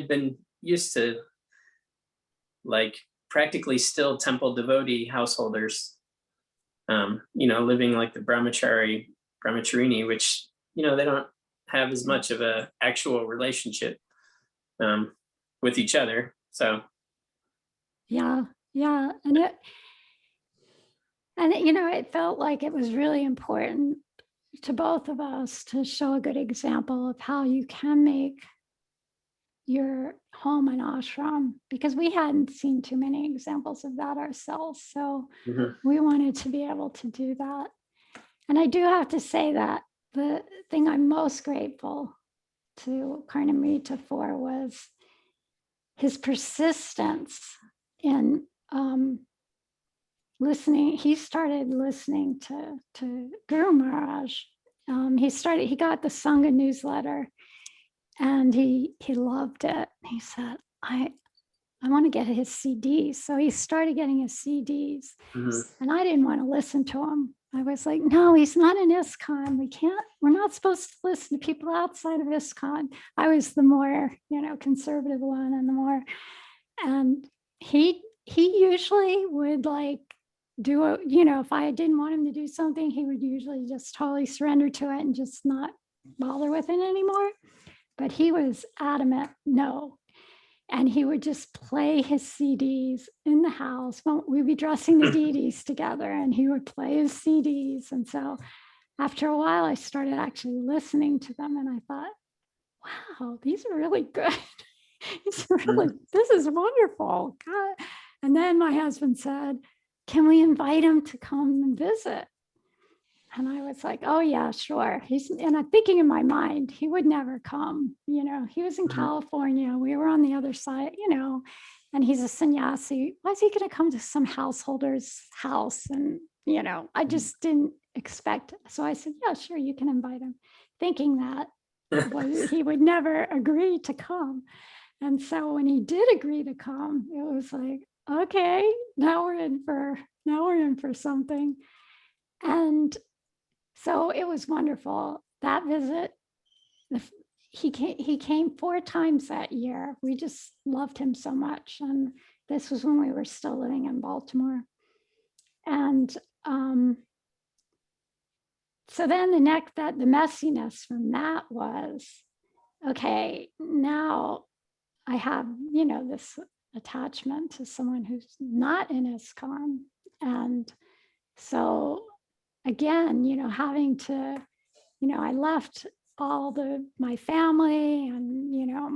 Speaker 2: been used to like practically still temple devotee householders, living like the brahmacharini, which, they don't have as much of a actual relationship with each other. So.
Speaker 1: Yeah. And it felt like it was really important to both of us to show a good example of how you can make your home an ashram, because we hadn't seen too many examples of that ourselves. So we wanted to be able to do that. And I do have to say that the thing I'm most grateful to Karnamrita for was his persistence in listening. He started listening to Guru Maharaj. He got the Sangha newsletter, and he loved it. He said, I want to get his CDs. So he started getting his CDs, and I didn't want to listen to him. I was like, no, he's not an ISKCON. We're not supposed to listen to people outside of ISKCON. I was the more, conservative one, and he usually would like do if I didn't want him to do something, he would usually just totally surrender to it and just not bother with it anymore. But he was adamant, no. And he would just play his CDs in the house. We'd be dressing the deities together, and he would play his CDs. And so after a while, I started actually listening to them, and I thought, wow, these are really good. This is wonderful. God. And then my husband said, can we invite him to come and visit? And I was like, oh yeah, sure. And I'm thinking in my mind, he would never come. He was in California. We were on the other side, and he's a sannyasi. Why is he going to come to some householder's house? And, I just didn't expect it. So I said, yeah, sure, you can invite him, thinking that he would never agree to come. And so when he did agree to come, it was like, okay, now we're in for something. And so it was wonderful. That visit, he came 4 times that year. We just loved him so much. And this was when we were still living in Baltimore. And so then the messiness from that was, okay, now I have, this attachment to someone who's not in ISKCON. And so again, having to, I left my family and,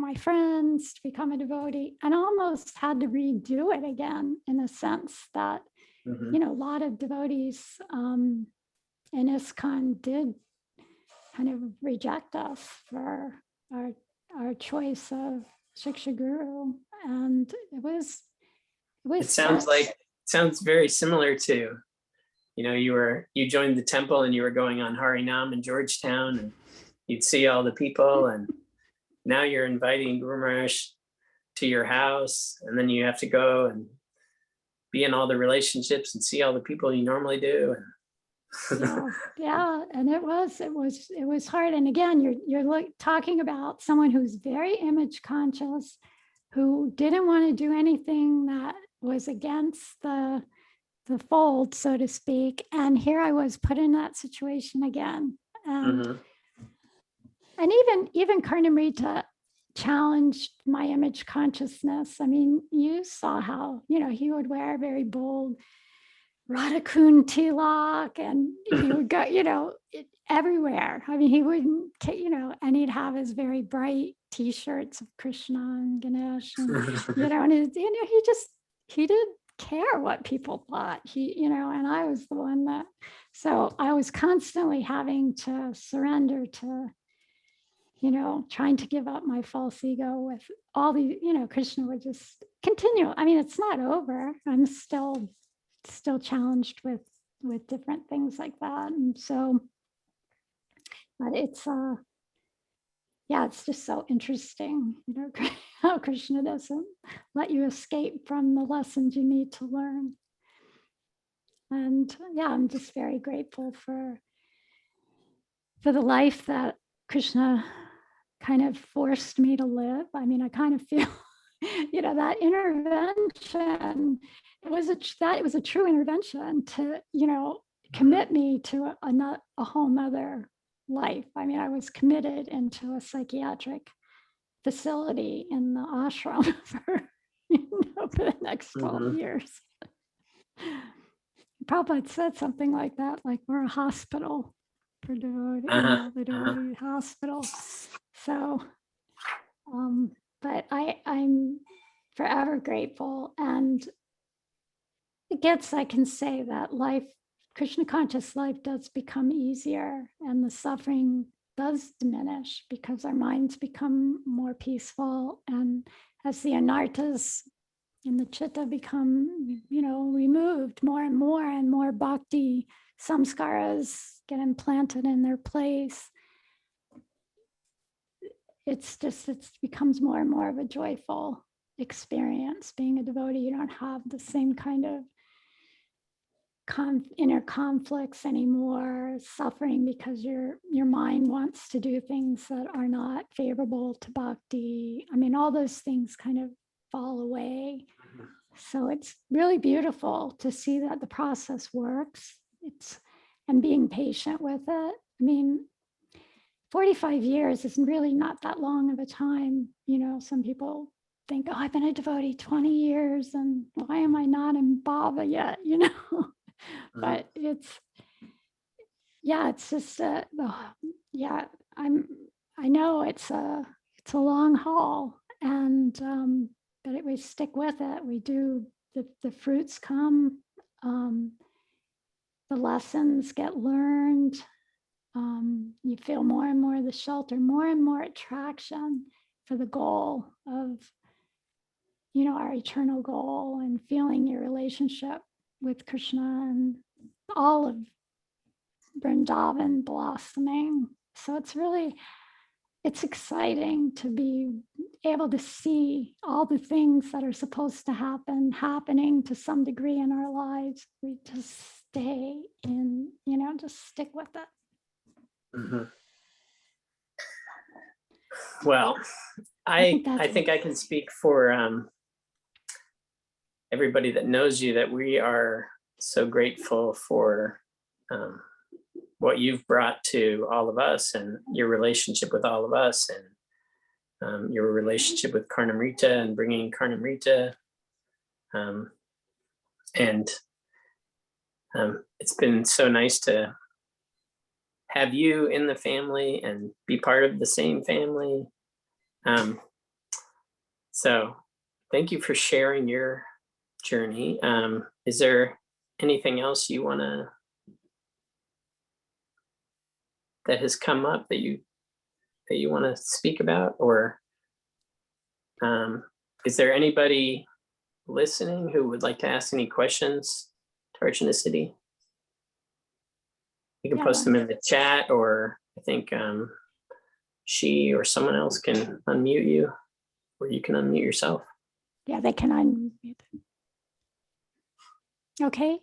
Speaker 1: my friends to become a devotee, and almost had to redo it again, in a sense that, a lot of devotees in ISKCON did kind of reject us for our choice of Shiksha Guru. And it
Speaker 2: sounds very similar to, you joined the temple and you were going on Harinam in Georgetown, and you'd see all the people, and now you're inviting Guru Maharaj to your house, and then you have to go and be in all the relationships and see all the people you normally do.
Speaker 1: Yeah, and it was hard. And again, you're talking about someone who's very image conscious, who didn't want to do anything that was against the fold, so to speak. And here I was put in that situation again. And even Karnamrita challenged my image consciousness. I mean, you saw how, he would wear very bold Radhakund tilak, and he would go, everywhere. I mean, he wouldn't, and he'd have his very bright T-shirts of Krishna and Ganesh, and, and he didn't care what people thought. And I was the one so I was constantly having to surrender to, trying to give up my false ego with all the, Krishna would just continue. I mean, it's not over. I'm still challenged with different things like that. And so, but it's it's just so interesting, how Krishna doesn't let you escape from the lessons you need to learn. And I'm just very grateful for the life that Krishna kind of forced me to live. I mean, I kind of feel that intervention, it was a true intervention to, commit me to a whole nother life. I mean, I was committed into a psychiatric facility in the ashram for the next 12 years. Prabhupada said something like that, like we're a hospital for devotee, the devotee hospital. So, but I'm forever grateful. And I can say that life, Krishna conscious life, does become easier, and the suffering does diminish because our minds become more peaceful. And as the anartas in the chitta become, removed more and more bhakti samskaras get implanted in their place, it becomes more and more of a joyful experience. Being a devotee, you don't have the same kind of inner conflicts anymore, suffering because your mind wants to do things that are not favorable to bhakti. I mean, all those things kind of fall away. So it's really beautiful to see that the process works. And being patient with it. I mean, 45 years is really not that long of a time. Some people think, oh, I've been a devotee 20 years and why am I not in bhava yet? But it's just I know it's a long haul, and but we stick with it. We do, the fruits come, the lessons get learned. You feel more and more the shelter, more and more attraction for the goal of our eternal goal, and feeling your relationship with Krishna and all of Vrindavan blossoming. So it's exciting to be able to see all the things that are supposed to happen happening to some degree in our lives. We just stay in, just stick with it.
Speaker 2: Mm-hmm. Well, I think I can speak for everybody that knows you, that we are so grateful for what you've brought to all of us, and your relationship with all of us, and your relationship with Karnamrita and bringing Karnamrita. And it's been so nice to have you in the family and be part of the same family. So thank you for sharing your journey. Is there anything else you want to, that has come up that you want to speak about, or is there anybody listening who would like to ask any questions to Archana-siddhi? You can post them in the chat, or I think she or someone else can unmute you, or you can unmute yourself.
Speaker 1: Yeah, they can unmute. Okay.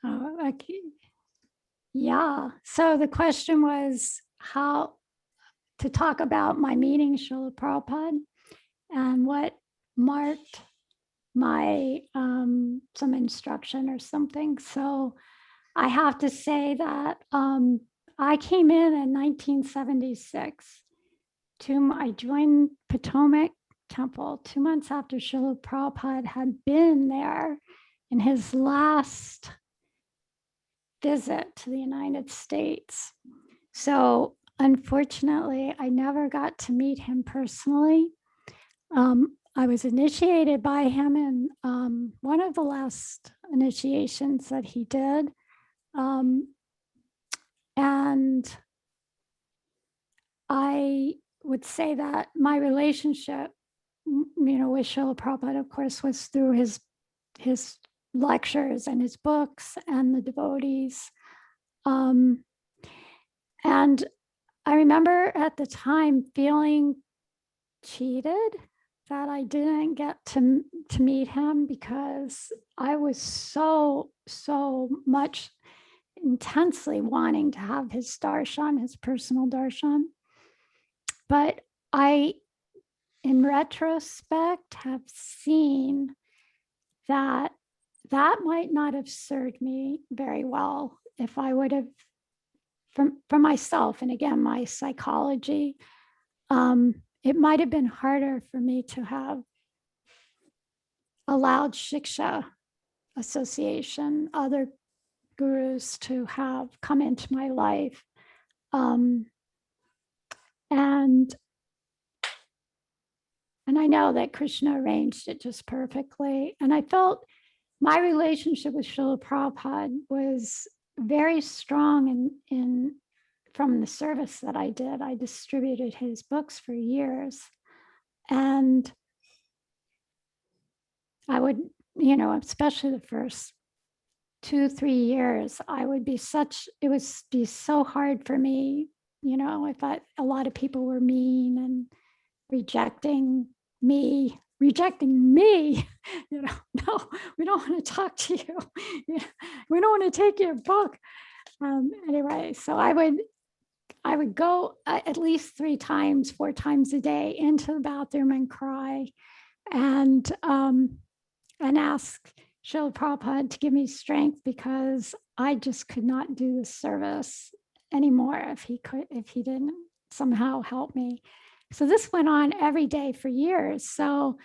Speaker 1: Oh, okay. Yeah. So the question was how to talk about my meeting Srila Prabhupada and what marked my some instruction or something. So I have to say that I came in 1976. I joined Potomac Temple 2 months after Srila Prabhupada had been there in his last visit to the United States. So unfortunately, I never got to meet him personally. I was initiated by him in one of the last initiations that he did. And I would say that my relationship, with Srila Prabhupada, of course, was through his lectures and his books and the devotees. And I remember at the time feeling cheated that I didn't get to meet him, because I was so much intensely wanting to have his darshan, his personal darshan. But I, in retrospect, have seen that might not have served me very well if I would have, for myself, and again, my psychology, it might have been harder for me to have allowed Shiksha Association, other gurus, to have come into my life. And I know that Krishna arranged it just perfectly. And I felt my relationship with Srila Prabhupada was very strong in from the service that I did. I distributed his books for years. And I would, especially the first 2-3 years, it would be so hard for me, if a lot of people were mean and rejecting me, no, we don't want to talk to you. We don't want to take your book. Anyway, so I would go at least 3 times, 4 times a day into the bathroom and cry and ask Srila Prabhupada to give me strength, because I just could not do the service anymore if he didn't somehow help me. So this went on every day for years. So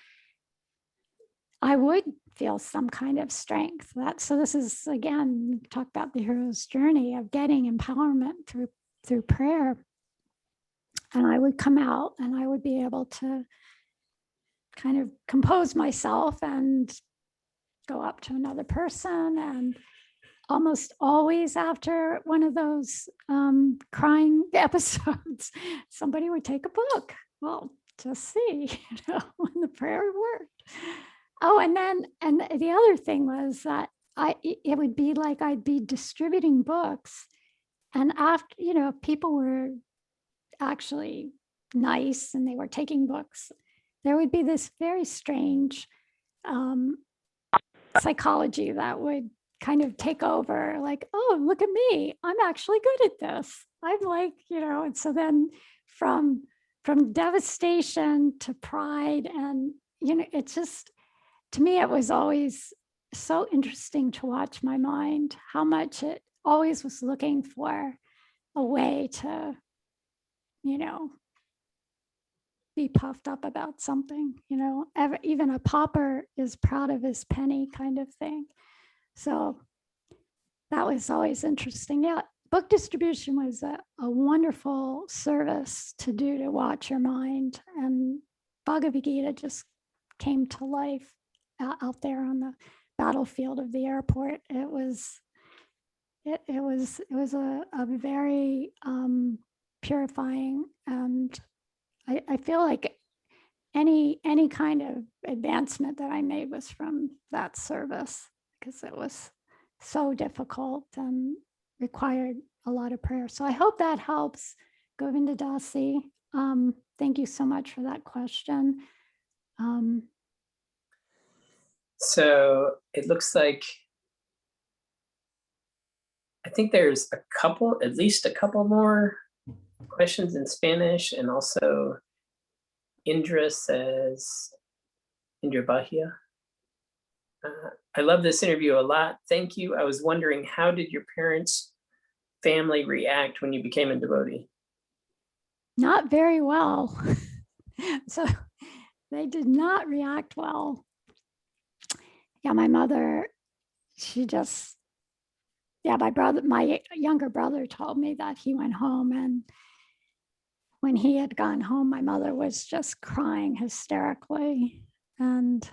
Speaker 1: I would feel some kind of strength. So this is, again, talk about the hero's journey of getting empowerment through prayer. And I would come out and I would be able to kind of compose myself and go up to another person. And almost always after one of those crying episodes, somebody would take a book. Well, just see, when the prayer worked. Oh, and the other thing was that it would be like I'd be distributing books, and after, people were actually nice and they were taking books, there would be this very strange psychology that would kind of take over, like, oh, look at me, I'm actually good at this. I'm like, and so then from devastation to pride, and it's just, to me, it was always so interesting to watch my mind, how much it always was looking for a way to, be puffed up about something, even a pauper is proud of his penny kind of thing. So that was always interesting. Yeah, book distribution was a wonderful service to do, to watch your mind. And Bhagavad Gita just came to life out there on the battlefield of the airport. It was a very purifying, and I feel like any kind of advancement that I made was from that service, because it was so difficult and required a lot of prayer. So I hope that helps, Govinda Dasi. Thank you so much for that question.
Speaker 2: So it looks like, I think there's at least a couple more questions in Spanish, and also Indra says, Indra Bahia. I love this interview a lot. Thank you. I was wondering, how did your parents' family react when you became a devotee?
Speaker 1: Not very well. So they did not react well. Yeah, my mother, my younger brother told me that he went home, and when he had gone home, my mother was just crying hysterically. And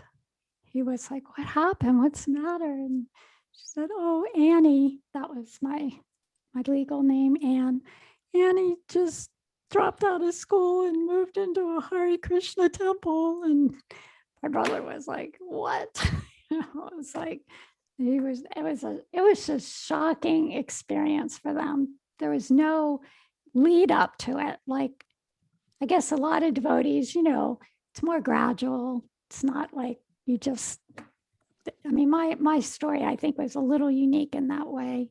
Speaker 1: he was like, what happened? What's the matter? And she said, oh, Annie, that was my legal name, Anne. Annie just dropped out of school and moved into a Hare Krishna temple. And my brother was like, what? It was like, it was a shocking experience for them. There was no lead up to it. Like, I guess a lot of devotees, it's more gradual. It's not like you just, my story, I think, was a little unique in that way.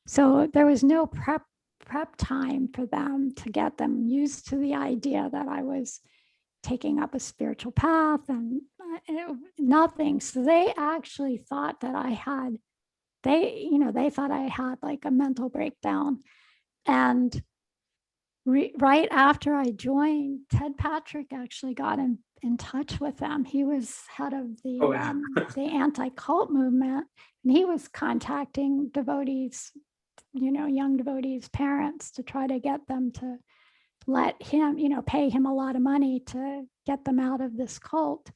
Speaker 1: So there was no prep time for them to get them used to the idea that I was taking up a spiritual path, and nothing. So they actually thought that they thought I had like a mental breakdown. And right after I joined, Ted Patrick actually got in touch with them. He was head of the anti-cult movement, and he was contacting devotees, young devotees' parents, to try to get them to let him, pay him a lot of money to get them out of this cult.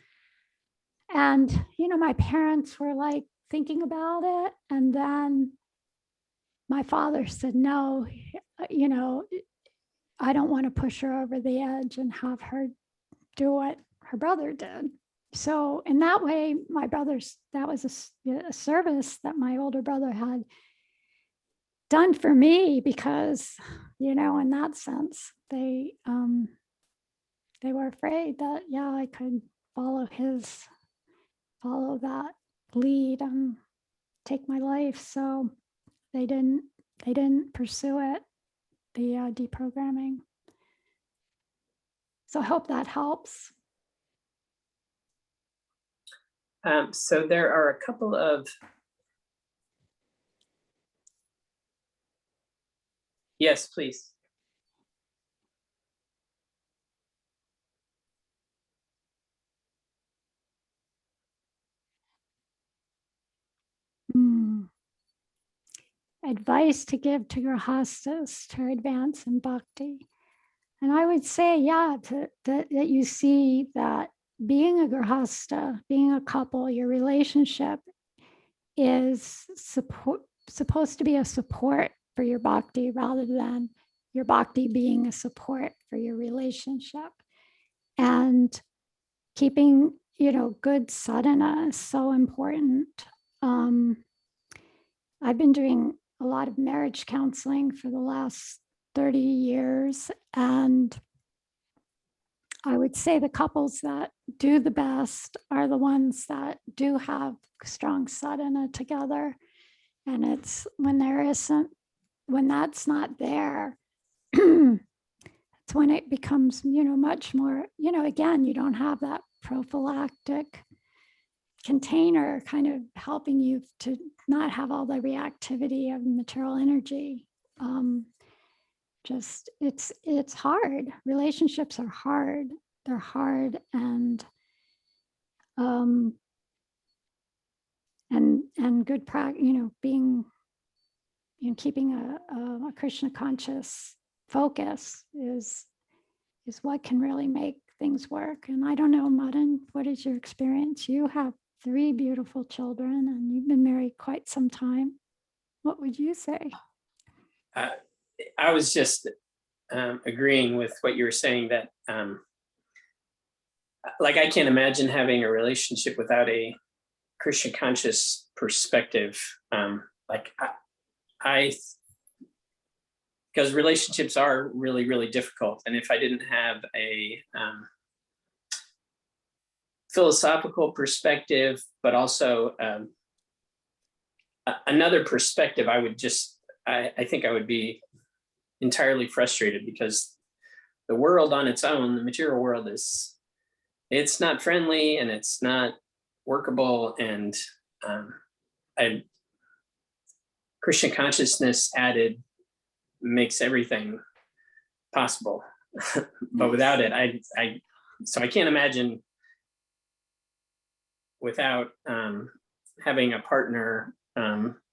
Speaker 1: And, my parents were like thinking about it. And then my father said, no, you know, I don't want to push her over the edge and have her do what her brother did. So in that way, my brothers, that was a service that my older brother had done for me because, you know, in that sense, they were afraid that, yeah, I could follow that lead and take my life. So they didn't pursue it, the deprogramming. So I hope that helps.
Speaker 2: So there are a couple of, yes, please.
Speaker 1: Advice to give to your hostas to advance in bhakti. And I would say, yeah, that you see that being a grihasta, being a couple, your relationship is supposed to be a support for your bhakti rather than your bhakti being a support for your relationship. And keeping, you know, good sadhana is so important. I've been doing a lot of marriage counseling for the last 30 years. And I would say the couples that do the best are the ones that do have strong sadhana together. And it's when that's not there, it's when it becomes, you know, much more, you know, again, you don't have that prophylactic container kind of helping you to not have all the reactivity of material energy. Just it's hard. Relationships are hard. They're hard, and good practice. You know, being, you know, keeping a Krishna conscious focus is what can really make things work. And I don't know, Madan, what is your experience? You have 3 beautiful children, and you've been married quite some time. What would you say?
Speaker 2: I was just agreeing with what you were saying, that like I can't imagine having a relationship without a Krishna conscious perspective. Like I because relationships are really, really difficult. And if I didn't have a philosophical perspective, but also another perspective, I would just, I think I would be entirely frustrated, because the world on its own, the material world, it's not friendly and it's not workable. And Krishna consciousness added makes everything possible. But without it, so I can't imagine without having a partner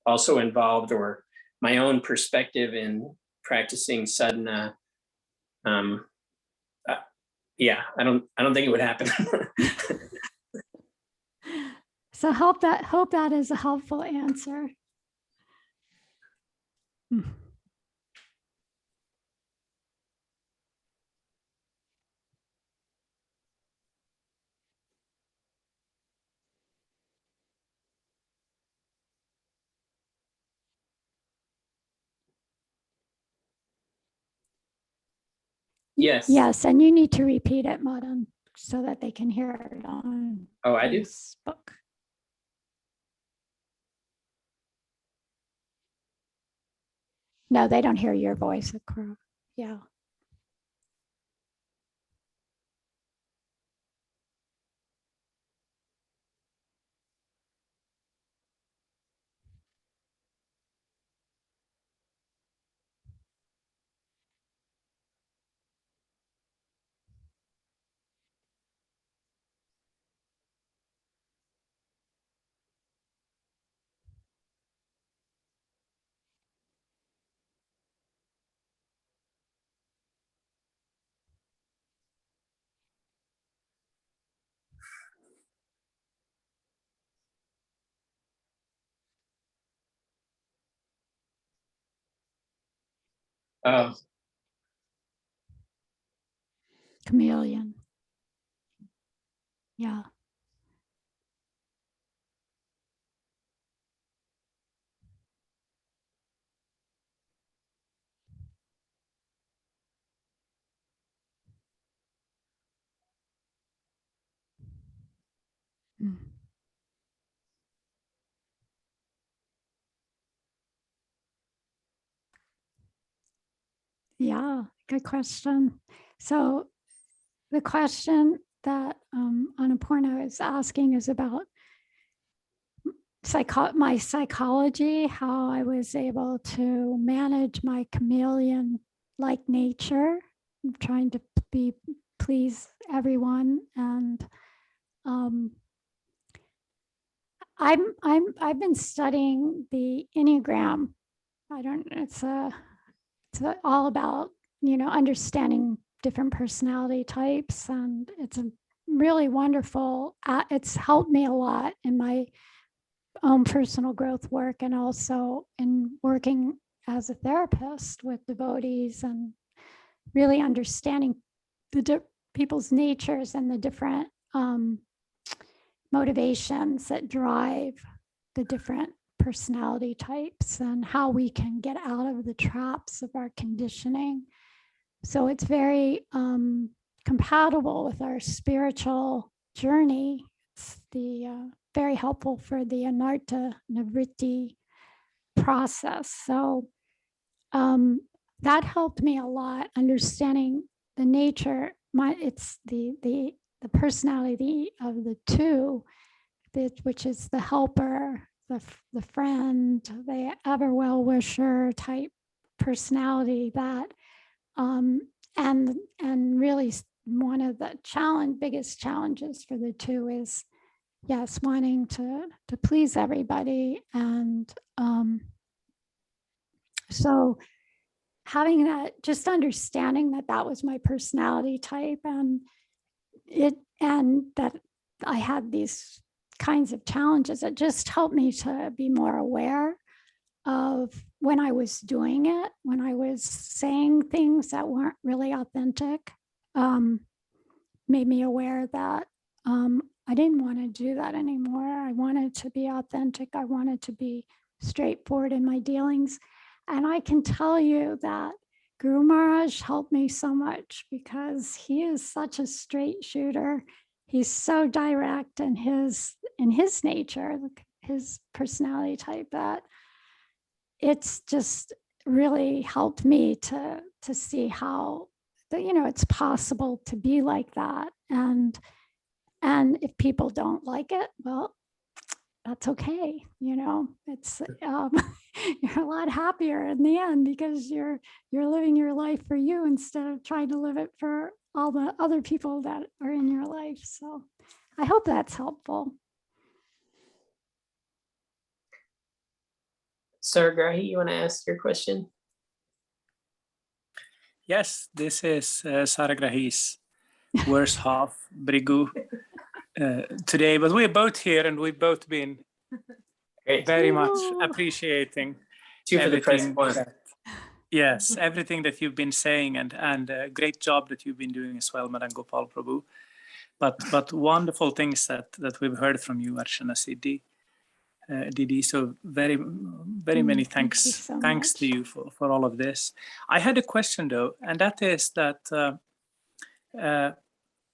Speaker 2: also involved, or my own perspective in practicing sadhana. Yeah, I don't think it would happen.
Speaker 1: So hope that is a helpful answer.
Speaker 2: Yes.
Speaker 1: Yes, and you need to repeat it, Madan, so that they can hear it on
Speaker 2: Oh, I do?
Speaker 1: Facebook. No, they don't hear your voice, Akura. Yeah.
Speaker 2: Oh,
Speaker 1: Chameleon. Yeah. Mm. Yeah, good question. So the question that Annapurna is asking is about my psychology, how I was able to manage my chameleon-like nature, trying to please everyone, and I've been studying the Enneagram. I don't. It's all about understanding different personality types, and it's a really wonderful. It's helped me a lot in my own personal growth work, and also in working as a therapist with devotees, and really understanding people's natures and the different motivations that drive the different personality types, and how we can get out of the traps of our conditioning. So it's very compatible with our spiritual journey. It's very helpful for the anarta nivritti process. So that helped me a lot, understanding the nature. It's the personality of the two, which is the helper, the friend, the ever well wisher type personality that and really one of the biggest challenges for the two is, yes, wanting to please everybody. And so having that, just understanding that that was my personality type, and that I had these kinds of challenges, it just helped me to be more aware of when I was doing it, when I was saying things that weren't really authentic, made me aware that I didn't want to do that anymore. I wanted to be authentic. I wanted to be straightforward in my dealings. And I can tell you that Guru Maharaj helped me so much, because he is such a straight shooter. He's so direct in his nature, his personality type, that it's just really helped me to see how it's possible to be like that. And if people don't like it, well, that's okay. It's you're a lot happier in the end, because you're living your life for you instead of trying to live it for all the other people that are in your life. So I hope that's helpful.
Speaker 2: Saragrahi, you want to ask your question?
Speaker 3: Yes, this is Saragrahi's worst half, Brigu, today. But we're both here, and we've both been very much appreciating everything. Yes, everything that you've been saying, and great job that you've been doing as well, Madan Gopal Prabhu. But wonderful things that we've heard from you, Archana-siddhi. Didi, so very many thanks to you for all of this. I had a question though, and that is that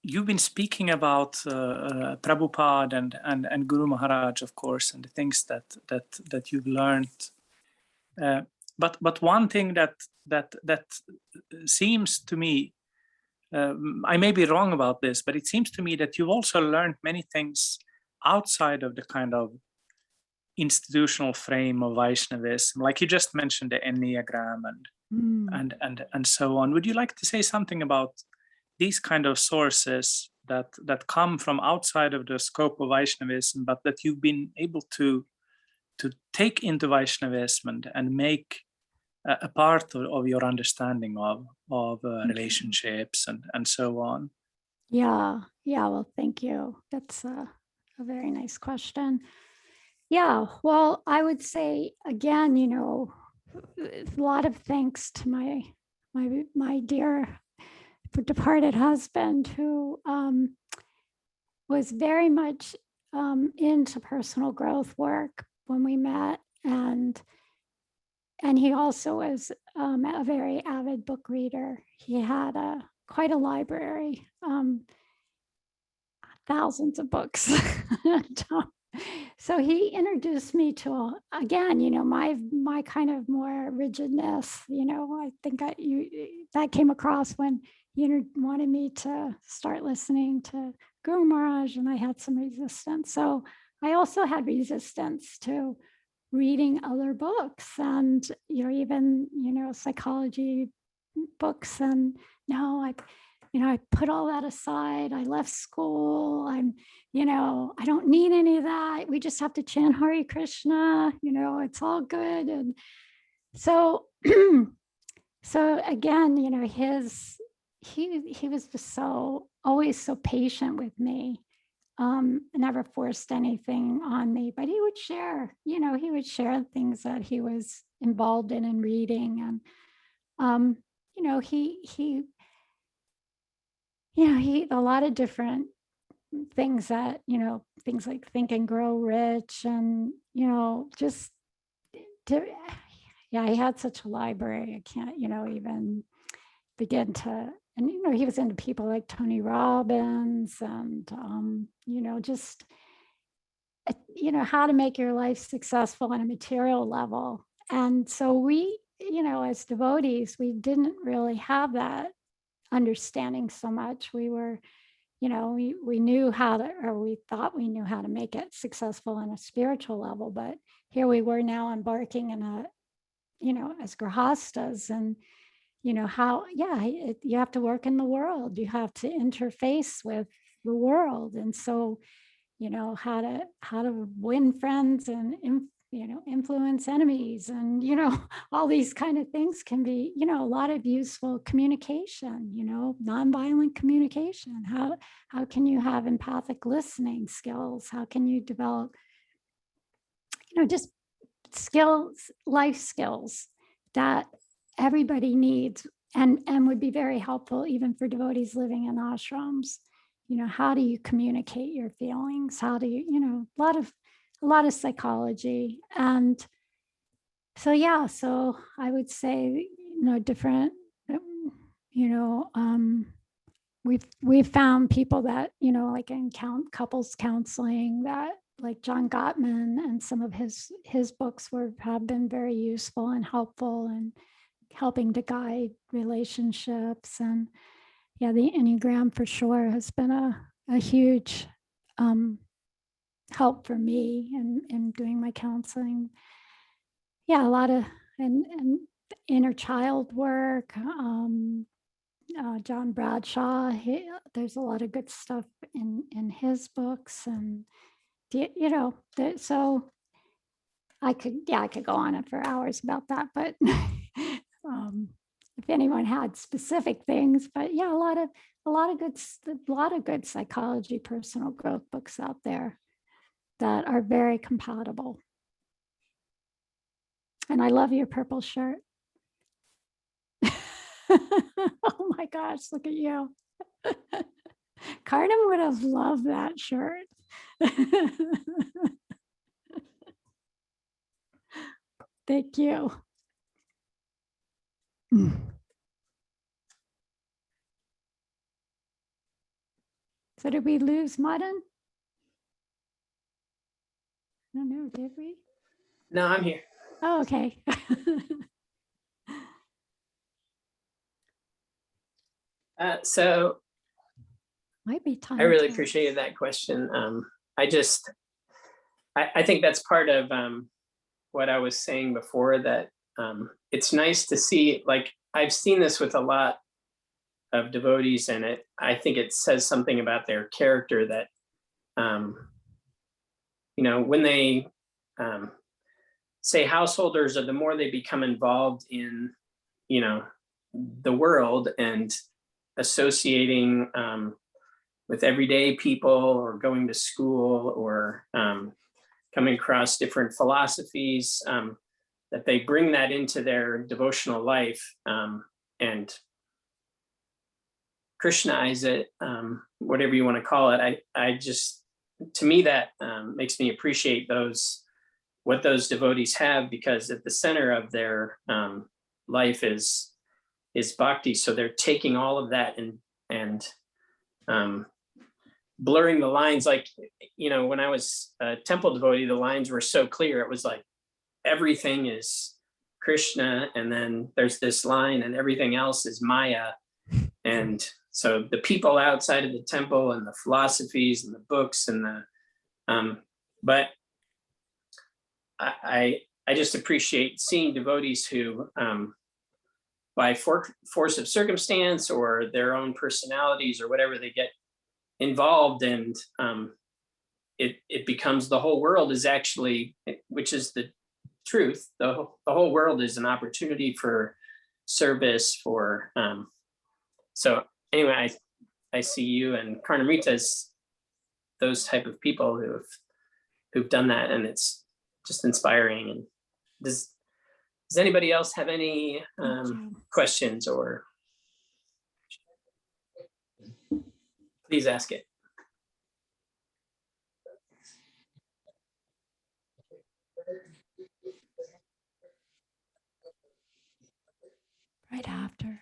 Speaker 3: you've been speaking about Prabhupada and Guru Maharaj, of course, and the things that you've learned. But one thing that seems to me, I may be wrong about this, but it seems to me that you've also learned many things outside of the kind of institutional frame of Vaishnavism, like you just mentioned the Enneagram and so on. Would you like to say something about these kind of sources that come from outside of the scope of Vaishnavism, but that you've been able to take into Vaishnavism and make a part of your understanding of relationships and so on?
Speaker 1: Yeah. Well, thank you. That's a very nice question. Yeah, well, I would say again, a lot of thanks to my my dear departed husband, who was very much into personal growth work when we met, and he also was a very avid book reader. He had quite a library, thousands of books. So he introduced me to, again, my kind of more rigidness. I think that came across when you wanted me to start listening to Guru Maharaj, and I had some resistance. So I also had resistance to reading other books, and even psychology books. And no, I put all that aside. I left school. I don't need any of that. We just have to chant Hare Krishna. It's all good. And so, so again, he was just always so patient with me. Never forced anything on me, but he would share, things that he was involved in reading. And, he a lot of different things that, things like Think and Grow Rich, and, just, he had such a library. I can't, even begin to, and, he was into people like Tony Robbins, and, just, how to make your life successful on a material level. And so we, as devotees, we didn't really have that understanding so much. We were, we knew how to, or we thought we knew how to make it successful on a spiritual level. But here we were now embarking in a, as grihastas, and, how, you have to work in the world. You have to interface with the world. And so, how to win friends and, influence enemies, and, all these kind of things can be, a lot of useful communication, nonviolent communication. How can you have empathic listening skills? How can you develop, just skills, life skills that everybody needs, and would be very helpful even for devotees living in ashrams. How do you communicate your feelings? How do you, a lot of psychology. And so, so I would say, different, we've found people that, like in couples counseling, that like John Gottman, and some of his books have been very useful and helpful, and helping to guide relationships. And the Enneagram for sure has been a huge help for me in doing my counseling. A lot of and inner child work. John Bradshaw, there's a lot of good stuff in his books, and so I could go on for hours about that, but if anyone had specific things. But a lot of good psychology, personal growth books out there that are very compatible. And I love your purple shirt. Oh my gosh, look at you. Cardam would have loved that shirt. Thank you. So did we lose Madan? I don't know, did we?
Speaker 2: No, I'm here.
Speaker 1: Oh, okay.
Speaker 2: So
Speaker 1: Might be time.
Speaker 2: I really appreciated that question. I think that's part of what I was saying before, that it's nice to see, like, I've seen this with a lot of devotees, and I think it says something about their character that, when they say householders, or the more they become involved in, the world, and associating with everyday people, or going to school, or coming across different philosophies, that they bring that into their devotional life. and Krishnaize it, whatever you want to call it. I just, to me, that makes me appreciate what those devotees have, because at the center of their life is bhakti. So they're taking all of that and blurring the lines. Like, when I was a temple devotee, the lines were so clear. It was like everything is Krishna, and then there's this line, and everything else is Maya. And so the people outside of the temple, and the philosophies, and the books, and but I just appreciate seeing devotees who, by force of circumstance or their own personalities or whatever, they get involved, and it becomes the whole world is actually, which is the truth. The whole world is an opportunity for service, for so anyway, I see you and Karnamrita as those type of people who've done that, and it's just inspiring. And does anybody else have any questions, or please ask it.
Speaker 1: Right after.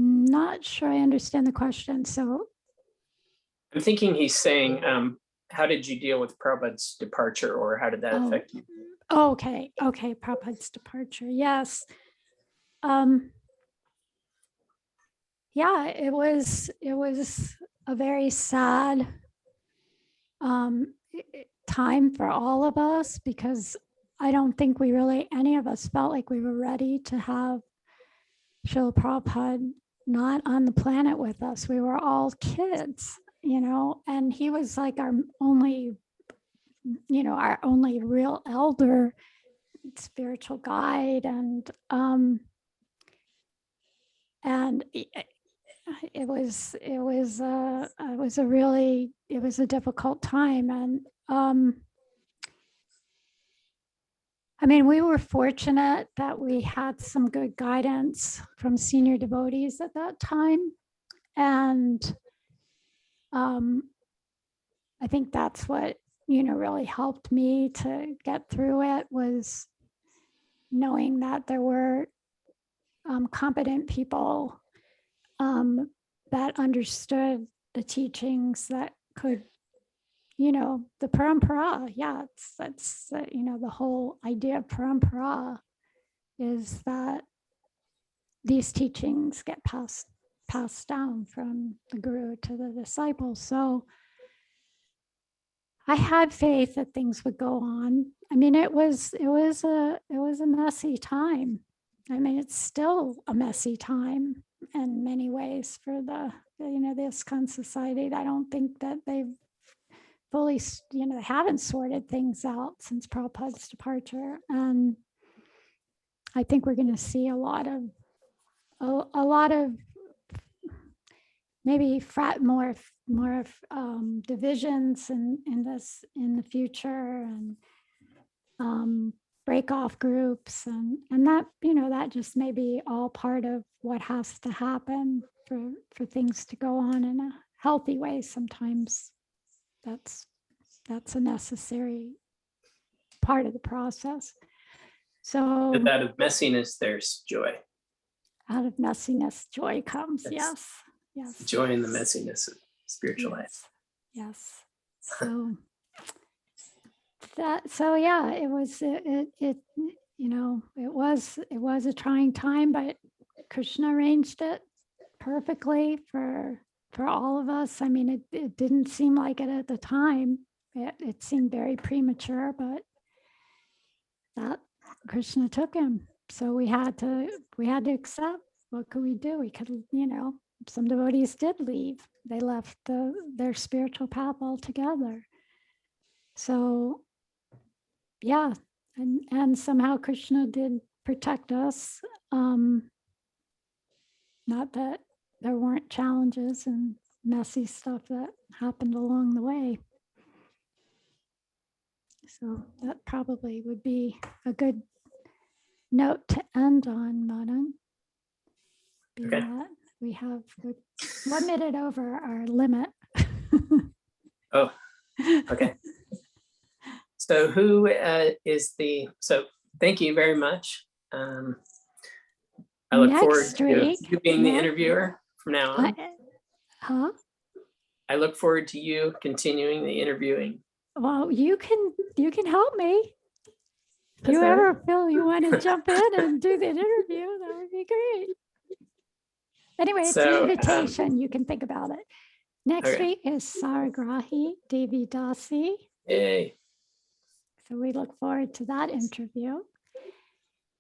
Speaker 1: Not sure I understand the question. So
Speaker 2: I'm thinking he's saying, how did you deal with Prabhupada's departure, or how did that affect you?
Speaker 1: Okay, Prabhupada's departure. Yes. Yeah, it was a very sad time for all of us, because I don't think any of us felt like we were ready to have Srila Prabhupada not on the planet with us. We were all kids, and he was like our only real elder, spiritual guide, and it was a difficult time. And I mean, we were fortunate that we had some good guidance from senior devotees at that time. And I think that's what, really helped me to get through it, was knowing that there were competent people that understood the teachings, that could, the parampara. Yeah, that's the whole idea of parampara is that these teachings get passed down from the guru to the disciples. So I had faith that things would go on. I mean, it was a messy time. I mean, it's still a messy time in many ways for the ISKCON society. I don't think that they've fully, they haven't sorted things out since Prabhupada's departure. And I think we're going to see a lot of maybe more divisions in the future, and break off groups, and that that just may be all part of what has to happen for things to go on in a healthy way. Sometimes that's a necessary part of the process. So
Speaker 2: But out of messiness, there's joy.
Speaker 1: Out of messiness, joy comes.
Speaker 2: Yes.
Speaker 1: Yes.
Speaker 2: Joy in the messiness of spiritual life.
Speaker 1: Yes. So yeah, it was it was a trying time, but Krishna arranged it perfectly for all of us. I mean, it didn't seem like it at the time. It seemed very premature, but that Krishna took him. So we had to accept. What could we do? We could, some devotees did leave. They left their spiritual path altogether. So yeah, and somehow Krishna did protect us. Not that there weren't challenges, and messy stuff that happened along the way. So that probably would be a good note to end on, Madan. Being
Speaker 2: Okay.
Speaker 1: that we have 1 minute over our limit.
Speaker 2: Oh, okay. So who is so thank you very much. I look forward
Speaker 1: Next
Speaker 2: to
Speaker 1: week,
Speaker 2: you being the
Speaker 1: ne-
Speaker 2: interviewer from now on.
Speaker 1: Huh?
Speaker 2: I look forward to you continuing the interviewing.
Speaker 1: Well, you can help me. If
Speaker 2: That's
Speaker 1: you
Speaker 2: all right.
Speaker 1: ever feel you want to jump in and do the interview, that would be great. Anyway, it's
Speaker 2: So,
Speaker 1: an invitation. You can think about it. Next
Speaker 2: Okay.
Speaker 1: week is Saragrahi Devi Dasi.
Speaker 2: Yay.
Speaker 1: So we look forward to that interview.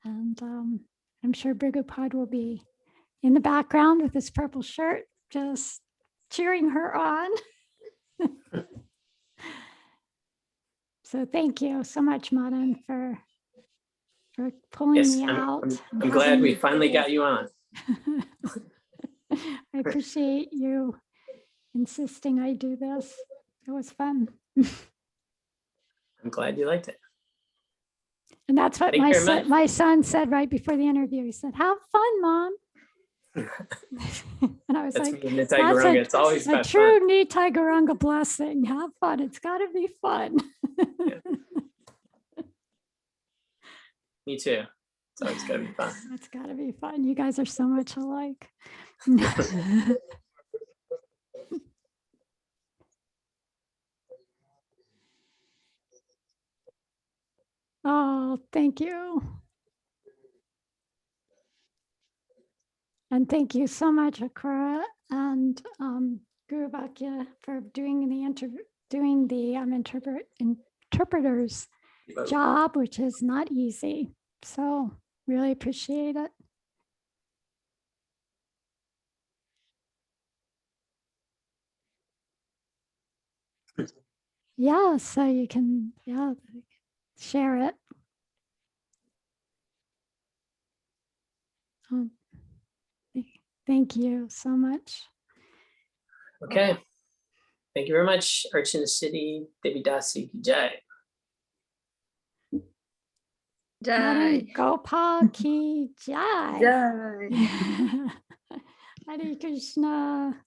Speaker 1: And I'm sure Brigupad will be in the background with his purple shirt, just cheering her on. So thank you so much, Madan, for pulling
Speaker 2: Yes,
Speaker 1: me
Speaker 2: I'm,
Speaker 1: out.
Speaker 2: I'm,
Speaker 1: and
Speaker 2: I'm glad
Speaker 1: having
Speaker 2: we
Speaker 1: me
Speaker 2: finally
Speaker 1: do
Speaker 2: got you on.
Speaker 1: I appreciate you insisting I do this. It was fun.
Speaker 2: I'm glad you liked it.
Speaker 1: And that's what
Speaker 2: Thank you very much.
Speaker 1: my son said right before the interview. He said, "Have fun, Mom." And I was
Speaker 2: That's
Speaker 1: like,
Speaker 2: me in the
Speaker 1: "That's
Speaker 2: Tigeranga. It's always
Speaker 1: a
Speaker 2: about
Speaker 1: true
Speaker 2: fun.
Speaker 1: Nitai Garanga blessing. Have fun. It's got to be fun."
Speaker 2: Me too. It's always got to be fun.
Speaker 1: It's got to be fun. You guys are so much alike. Oh, thank you. And thank you so much, Akura and Guru Bhakya, for doing the interpreter's job, which is not easy. So really appreciate it. Yeah, so you can share it. Thank you so much.
Speaker 2: Okay. Thank you very much. Archana-siddhi, Devi Dasi ki Jai.
Speaker 1: Madan
Speaker 4: Jai.
Speaker 1: Gopal ki Jai.
Speaker 4: Jai.
Speaker 1: Hare Krishna.